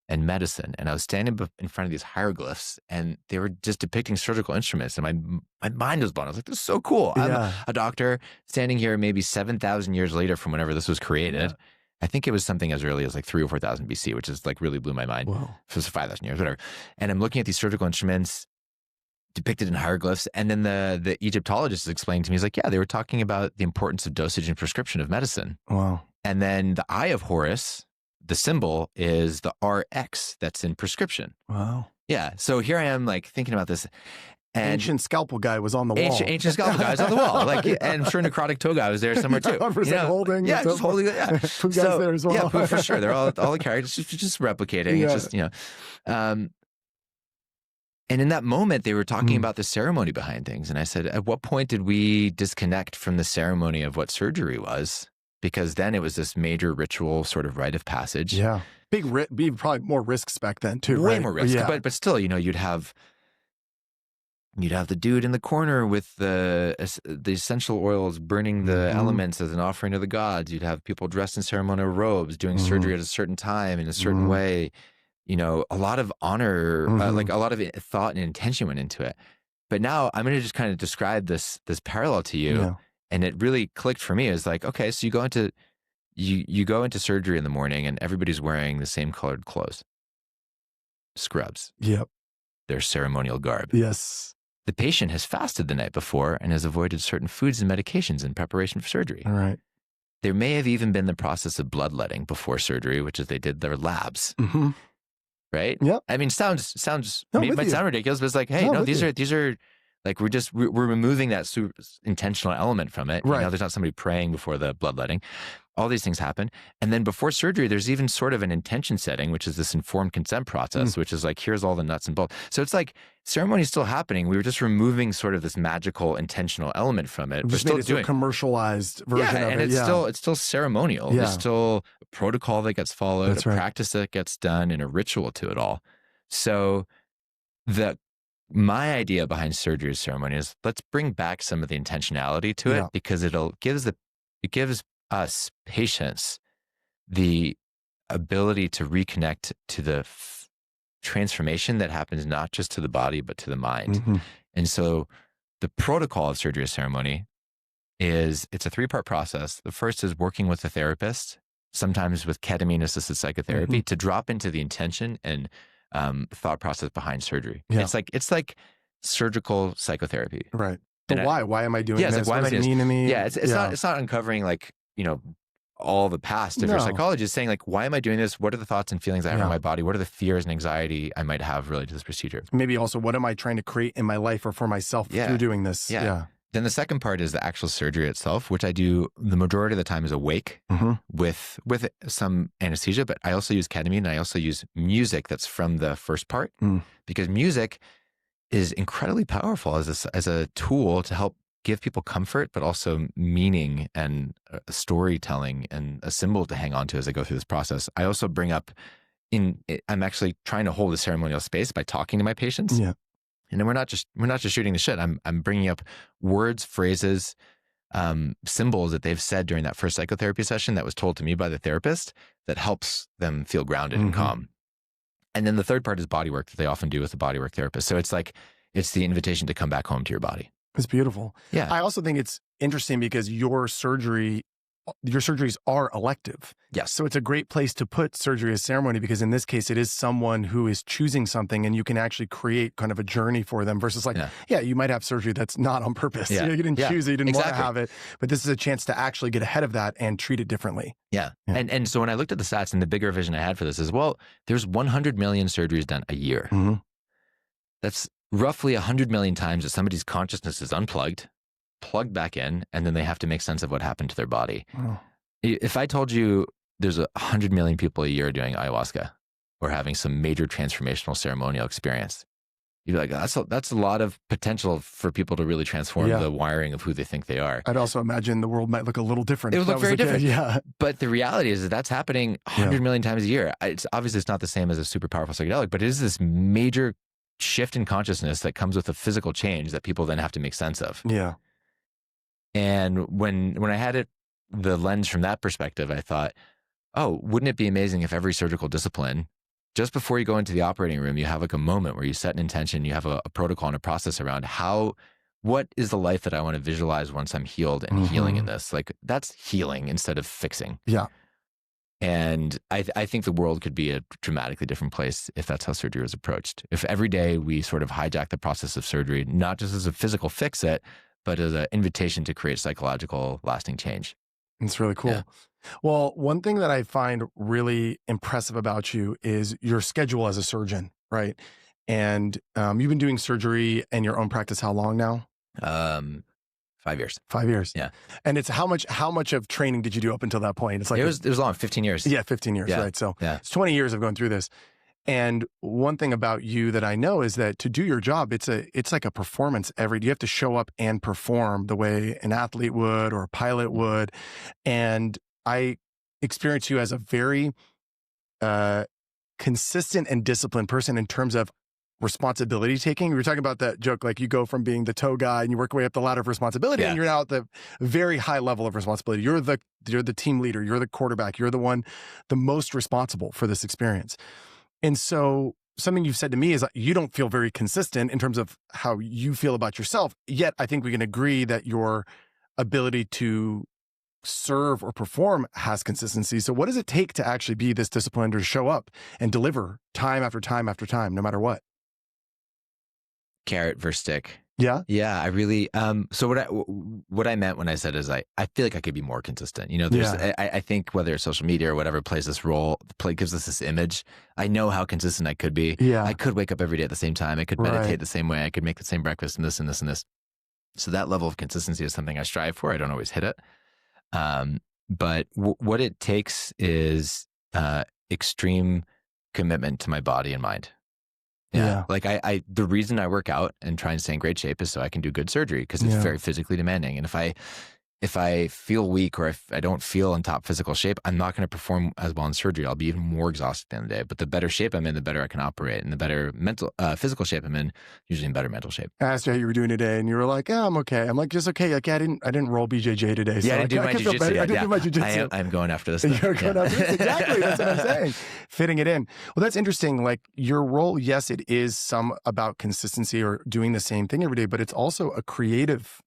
and medicine. And I was standing in front of these hieroglyphs, and they were just depicting surgical instruments. And my mind was blown. I was like, this is so cool. I'm a doctor standing here maybe 7,000 years later from whenever this was created. Yeah. I think it was something as early as 3,000 or 4,000 BC, which is really blew my mind. Whoa. So it was 5,000 years, whatever. And I'm looking at these surgical instruments depicted in hieroglyphs. And then the Egyptologist explained to me, he's like, yeah, they were talking about the importance of dosage and prescription of medicine. Wow. And then the eye of Horus, the symbol is the RX that's in prescription. Wow. Yeah. So here I am thinking about this. And ancient scalpel guy was on the wall. Ancient scalpel guy was on the wall. And I'm sure Necrotic Toe Guy was there somewhere too. Holding. Yeah, just holding. Yeah. Pooh guy's there as well. Yeah, Pooh for sure. They're all the characters just replicating. Yeah. It's just, and in that moment, they were talking about the ceremony behind things. And I said, at what point did we disconnect from the ceremony of what surgery was? Because then it was this major ritual sort of rite of passage. Yeah. Probably more risks back then too, Way right? more risks. Yeah. But still, you'd have the dude in the corner with the essential oils burning the elements as an offering to the gods. You'd have people dressed in ceremonial robes doing surgery at a certain time in a certain way. A lot of honor, a lot of thought and intention went into it. But now I'm going to just kind of describe this parallel to you. Yeah. And it really clicked for me. It's like, okay, so you go into surgery in the morning and everybody's wearing the same colored clothes. Scrubs. Yep. Their ceremonial garb. Yes. The patient has fasted the night before and has avoided certain foods and medications in preparation for surgery. All right. There may have even been the process of bloodletting before surgery, which is they did their labs. Mm-hmm. Right? Yep. Might sound ridiculous, but it's like, hey, these are Like we're removing that intentional element from it. Right. You know, there's not somebody praying before the bloodletting. All these things happen. And then before surgery, there's even sort of an intention setting, which is this informed consent process, which is like, here's all the nuts and bolts. So it's like ceremony is still happening. We were just removing sort of this magical intentional element from it. We're still doing a commercialized version of and it. It's still ceremonial. There's still a protocol that gets followed, practice that gets done, and a ritual to it all. So my idea behind surgery ceremony is let's bring back some of the intentionality to it, because it gives us patients the ability to reconnect to the transformation that happens not just to the body but to the mind. And so the protocol of surgery ceremony it's a 3-part process. The first is working with a therapist, sometimes with ketamine assisted psychotherapy, to drop into the intention and thought process behind surgery. It's like surgical psychotherapy. Right. But why? Why am I doing this? Like, why what does it mean to me? Yeah, it's not uncovering like, you know, all the past of your psychology. Is saying like, why am I doing this? What are the thoughts and feelings I have in my body? What are the fears and anxiety I might have related to this procedure? Maybe also, what am I trying to create in my life or for myself through doing this? Then the second part is the actual surgery itself, which I do the majority of the time is awake with some anesthesia, but I also use ketamine and I also use music that's from the first part, because music is incredibly powerful as a tool to help give people comfort, but also meaning and storytelling and a symbol to hang on to as they go through this process. I also bring up I'm actually trying to hold a ceremonial space by talking to my patients. Yeah. And then we're not just shooting the shit. I'm bringing up words, phrases, symbols that they've said during that first psychotherapy session that was told to me by the therapist that helps them feel grounded and calm. And then the third part is body work that they often do with the bodywork therapist. So it's the invitation to come back home to your body. It's beautiful. Yeah. I also think it's interesting because your surgeries are elective. Yes. So it's a great place to put surgery as ceremony, because in this case, it is someone who is choosing something and you can actually create kind of a journey for them versus like, you might have surgery that's not on purpose. You didn't choose it, you didn't want to have it, but this is a chance to actually get ahead of that and treat it differently. Yeah. And so when I looked at the stats, and the bigger vision I had for this is, well, there's 100 million surgeries done a year. That's roughly 100 million times that somebody's consciousness is unplugged, plugged back in, and then they have to make sense of what happened to their body. If I told you there's 100 million people a year doing ayahuasca or having some major transformational ceremonial experience, you'd be like, that's a lot of potential for people to really transform the wiring of who they think they are. I'd also imagine the world might look a little different. It would look very different. But the reality is that's happening 100 million times a year. It's not the same as a super powerful psychedelic, but it is this major shift in consciousness that comes with a physical change that people then have to make sense of. Yeah. And when I had the lens from that perspective, I thought, oh, wouldn't it be amazing if every surgical discipline, just before you go into the operating room, you have like a moment where you set an intention, you have a protocol and a process around what is the life that I want to visualize once I'm healed and healing in this? Like, that's healing instead of fixing. Yeah. And I think the world could be a dramatically different place if that's how surgery was approached. If every day we sort of hijack the process of surgery, not just as a physical fix it, but as an invitation to create psychological lasting change. It's really cool. Yeah. Well, one thing that I find really impressive about you is your schedule as a surgeon, right? And you've been doing surgery in your own practice how long now? 5 years. 5 years. Yeah. And it's how much of training did you do up until that point? It's like it was long, 15 years. Yeah, 15 years, right? So it's 20 years of going through this. And one thing about you that I know is that to do your job, it's like a performance you have to show up and perform the way an athlete would or a pilot would. And I experience you as a very consistent and disciplined person in terms of responsibility taking. We were talking about that joke, like you go from being the toe guy and you work your way up the ladder of responsibility, and you're now at the very high level of responsibility. You're the team leader, you're the quarterback, you're the most responsible for this experience. And so something you've said to me is you don't feel very consistent in terms of how you feel about yourself. Yet I think we can agree that your ability to serve or perform has consistency. So what does it take to actually be this disciplined or show up and deliver time after time after time, no matter what? Carrot versus stick. Yeah. Yeah, I really, so what I meant when I said is I feel like I could be more consistent. You know, there's, I think whether it's social media or whatever plays this role, gives us this image. I know how consistent I could be. Yeah. I could wake up every day at the same time. I could meditate the same way. I could make the same breakfast and this and this and this. So that level of consistency is something I strive for. I don't always hit it. But what it takes is extreme commitment to my body and mind. Yeah. Like the reason I work out and try and stay in great shape is so I can do good surgery, because it's very physically demanding. And if I feel weak or if I don't feel in top physical shape, I'm not going to perform as well in surgery. I'll be even more exhausted at the end of the day. But the better shape I'm in, the better I can operate. And the better physical shape I'm in, usually in better mental shape. I asked you how you were doing today, and you were like, "Yeah, I'm okay." I'm like, "Just okay." Like, I didn't roll BJJ today. So I didn't do my jiu-jitsu yet. I didn't do my jiu-jitsu. I'm going after this. You're going after this. Exactly. That's what I'm saying. Fitting it in. Well, that's interesting. Like your role, yes, it is some about consistency or doing the same thing every day, but it's also a creative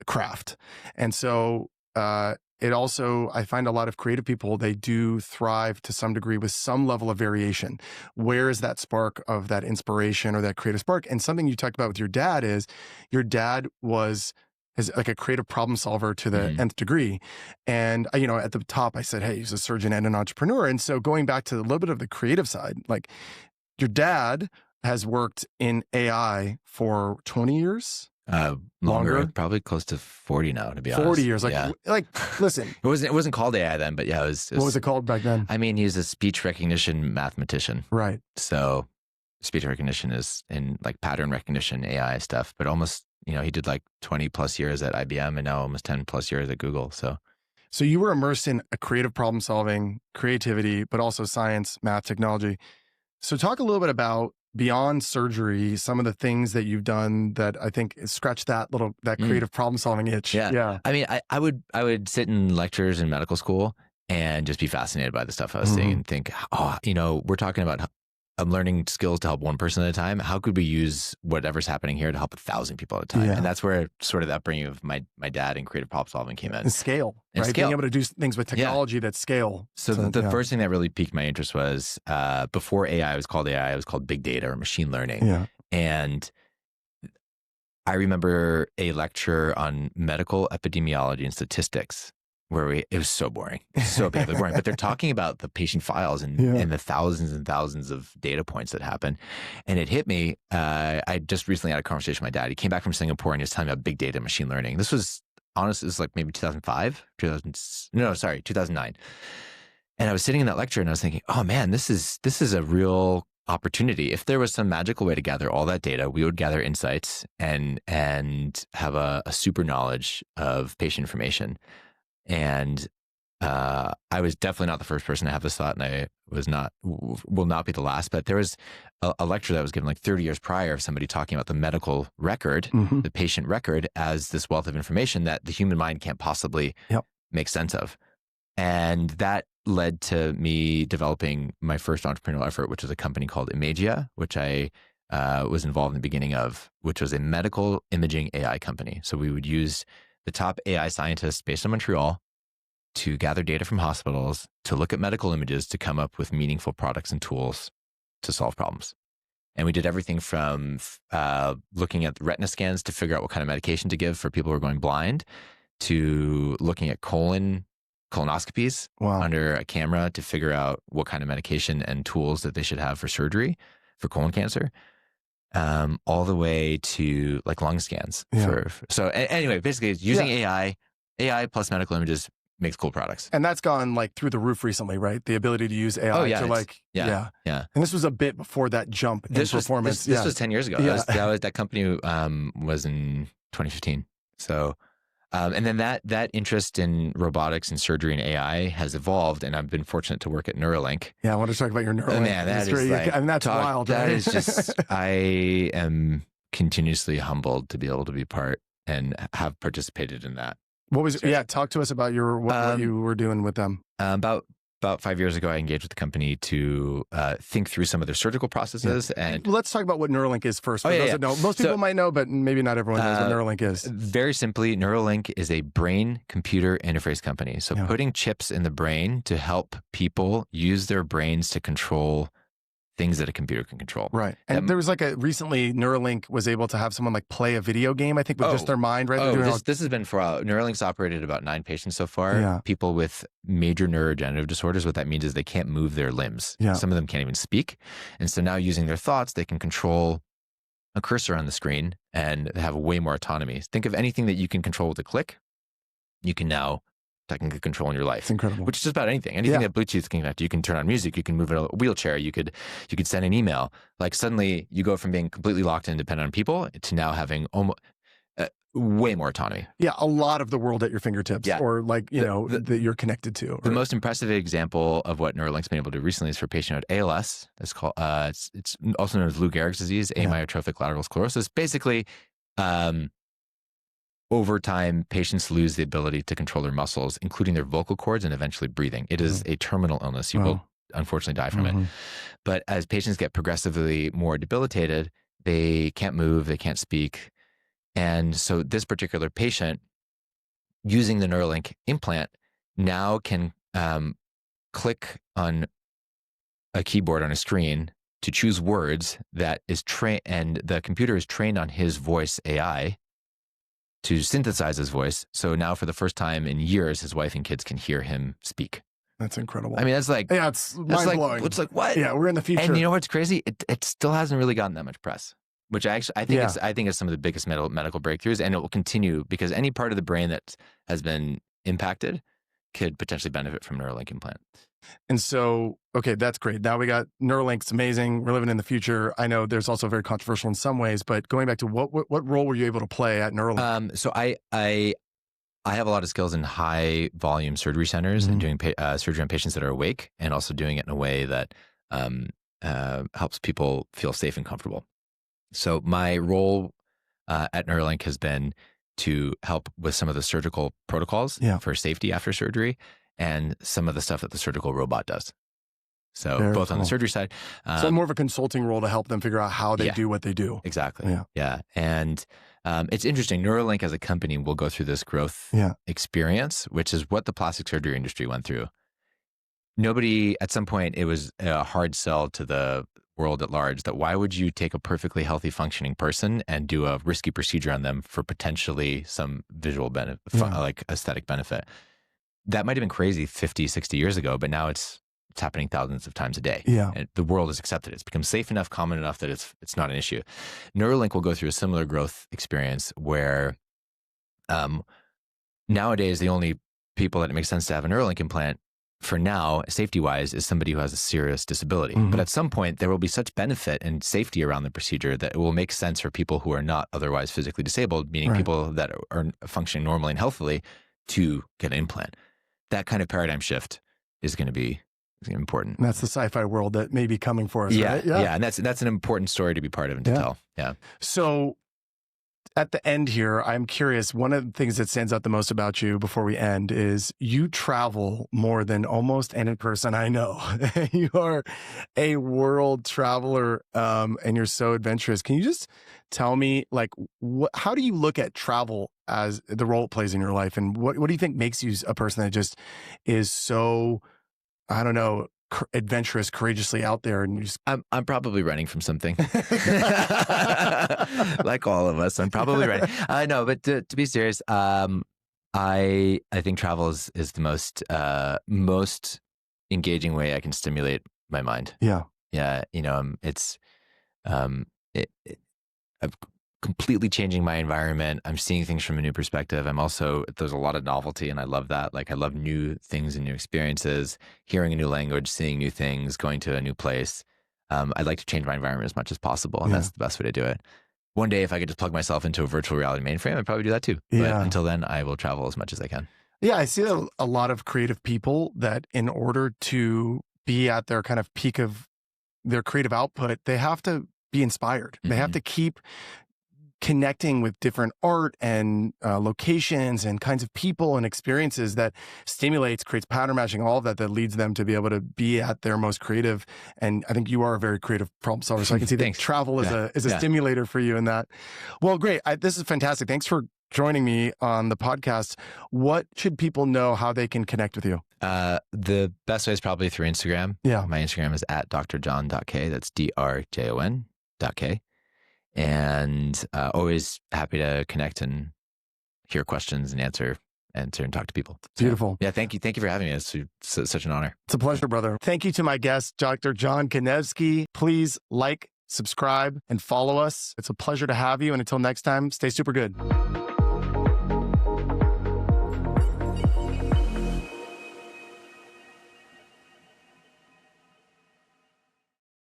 craft. And so it also, I find a lot of creative people, they do thrive to some degree with some level of variation. Where is that spark of that inspiration or that creative spark? And something you talked about with your dad is your dad is like a creative problem solver to the nth degree. And, you know, at the top, I said, hey, he's a surgeon and an entrepreneur. And so going back to a little bit of the creative side, like your dad has worked in AI for 20 years. Longer, probably close to 40 now, to be honest. 40 years. Like, listen. It wasn't called AI then, but yeah, it was. What was it called back then? I mean, he's a speech recognition mathematician. Right. So speech recognition is in like pattern recognition, AI stuff, but almost, you know, he did like 20 plus years at IBM and now almost 10 plus years at Google. So you were immersed in a creative problem solving, creativity, but also science, math, technology. So talk a little bit about beyond surgery, some of the things that you've done that I think scratch that creative problem solving itch. Yeah. I mean, I would sit in lectures in medical school and just be fascinated by the stuff I was seeing and think, oh, you know, we're talking about I'm learning skills to help one person at a time. How could we use whatever's happening here to help 1,000 people at a time? And that's where sort of the upbringing of my dad and creative problem solving came in. And scale, right? Being able to do things with technology that scale. So the first thing that really piqued my interest was before AI was called AI, it was called big data or machine learning. Yeah. And I remember a lecture on medical epidemiology and statistics where it was so boring, so painfully boring. But they're talking about the patient files and the thousands and thousands of data points that happen. And it hit me. I just recently had a conversation with my dad. He came back from Singapore and he was telling me about big data machine learning. This was, honestly, it was like maybe 2009. And I was sitting in that lecture and I was thinking, oh man, this is a real opportunity. If there was some magical way to gather all that data, we would gather insights and have a super knowledge of patient information. And I was definitely not the first person to have this thought, and I will not be the last. But there was a lecture that was given like 30 years prior of somebody talking about the medical record, the patient record, as this wealth of information that the human mind can't possibly make sense of. And that led to me developing my first entrepreneurial effort, which was a company called Imagia, which I was involved in the beginning of, which was a medical imaging AI company. So we would use the top AI scientists based in Montreal to gather data from hospitals, to look at medical images, to come up with meaningful products and tools to solve problems. And we did everything from looking at retina scans to figure out what kind of medication to give for people who are going blind, to looking at colonoscopies under a camera to figure out what kind of medication and tools that they should have for surgery for colon cancer. All the way to like lung scans. So anyway, basically it's using AI plus medical images makes cool products. And that's gone like through the roof recently, right? The ability to use AI to like, And this was a bit before that jump in performance. This was 10 years ago. That company was in 2015. So, and then that interest in robotics and surgery and AI has evolved, and I've been fortunate to work at Neuralink. Yeah, I want to talk about your Neuralink. Man, that is like, I mean, that's wild. That is just, I am continuously humbled to be able to be part and have participated in that. What was, talk to us about what you were doing with them. About 5 years ago, I engaged with the company to think through some of their surgical processes. And let's talk about what Neuralink is first. For those that know. Most people might know, but maybe not everyone knows what Neuralink is. Very simply, Neuralink is a brain-computer interface company. So putting chips in the brain to help people use their brains to control things that a computer can control. Right. And there was like recently Neuralink was able to have someone like play a video game, I think, with just their mind, right? This has been for a while. Neuralink's operated about 9 patients so far. Yeah. People with major neurodegenerative disorders, what that means is they can't move their limbs. Yeah. Some of them can't even speak. And so now using their thoughts, they can control a cursor on the screen and have way more autonomy. Think of anything that you can control with a click, you can now technically control in your life. It's incredible. Which is just about anything. Anything that Bluetooth can connect. You can turn on music, you can move a wheelchair, you could send an email. Like suddenly you go from being completely locked and dependent on people to now having almost way more autonomy. Yeah, a lot of the world at your fingertips, or like, that you're connected to. The most impressive example of what Neuralink's been able to do recently is for a patient with ALS. It's called, it's also known as Lou Gehrig's disease, amyotrophic lateral sclerosis. Basically, over time, patients lose the ability to control their muscles, including their vocal cords and eventually breathing. It is a terminal illness. You will unfortunately die from it. But as patients get progressively more debilitated, they can't move, they can't speak. And so this particular patient, using the Neuralink implant, now can click on a keyboard on a screen to choose words that is trained, and the computer is trained on his voice AI to synthesize his voice. So now for the first time in years, his wife and kids can hear him speak. That's incredible. I mean, that's like, it's mind-blowing. It's like, what? Yeah, we're in the future. And you know what's crazy? It still hasn't really gotten that much press, which I think is some of the biggest medical breakthroughs, and it will continue because any part of the brain that has been impacted could potentially benefit from Neuralink implant. And so, okay, that's great. Now we got Neuralink's amazing. We're living in the future. I know there's also very controversial in some ways, but going back to what role were you able to play at Neuralink? So I have a lot of skills in high volume surgery centers and doing surgery on patients that are awake, and also doing it in a way that helps people feel safe and comfortable. So my role at Neuralink has been to help with some of the surgical protocols for safety after surgery, and some of the stuff that the surgical robot does. So very both cool. On the surgery side. So more of a consulting role to help them figure out how they do what they do. Exactly. Yeah. And it's interesting. Neuralink as a company will go through this growth experience, which is what the plastic surgery industry went through. Nobody, at some point, it was a hard sell to the world at large that why would you take a perfectly healthy functioning person and do a risky procedure on them for potentially some visual benefit, like aesthetic benefit. That might have been crazy 50, 60 years ago, but now it's happening thousands of times a day. Yeah. And the world has accepted it. It's become safe enough, common enough that it's not an issue. Neuralink will go through a similar growth experience where nowadays the only people that it makes sense to have a Neuralink implant for now, safety-wise, is somebody who has a serious disability. But at some point, there will be such benefit and safety around the procedure that it will make sense for people who are not otherwise physically disabled, meaning people that are functioning normally and healthily, to get an implant. That kind of paradigm shift is going to be important. And that's the sci-fi world that may be coming for us, right? Yeah, and that's an important story to be part of and to tell. Yeah. So at the end here, I'm curious, one of the things that stands out the most about you before we end is you travel more than almost any person I know. You are a world traveler, and you're so adventurous. Can you just tell me, like, how do you look at travel as the role it plays in your life? And what do you think makes you a person that just is so, I don't know, adventurous, courageously out there? And you just... I'm probably running from something. Like all of us, I'm probably running. No, but to be serious, I think travel is the most engaging way I can stimulate my mind. Yeah. It's I'm completely changing my environment. I'm seeing things from a new perspective. There's a lot of novelty, and I love that. Like, I love new things and new experiences, hearing a new language, seeing new things, going to a new place. I'd like to change my environment as much as possible, and that's the best way to do it. One day, if I could just plug myself into a virtual reality mainframe, I'd probably do that too. But until then, I will travel as much as I can. Yeah, I see a lot of creative people that in order to be at their kind of peak of their creative output, they have to be inspired. They have to keep connecting with different art and locations and kinds of people and experiences that creates pattern matching, all of that leads them to be able to be at their most creative. And I think you are a very creative problem solver. So I can see that travel is a stimulator for you in that. Well, great. This is fantastic. Thanks for joining me on the podcast. What should people know how they can connect with you? The best way is probably through Instagram. Yeah. My Instagram is at drjon.k. That's drjon.k. And always happy to connect and hear questions and answer and talk to people. Beautiful. Yeah, thank you. Thank you for having me. It's such an honor. It's a pleasure, brother. Thank you to my guest, Dr. Jon Kanevsky. Please like, subscribe, and follow us. It's a pleasure to have you. And until next time, stay super good.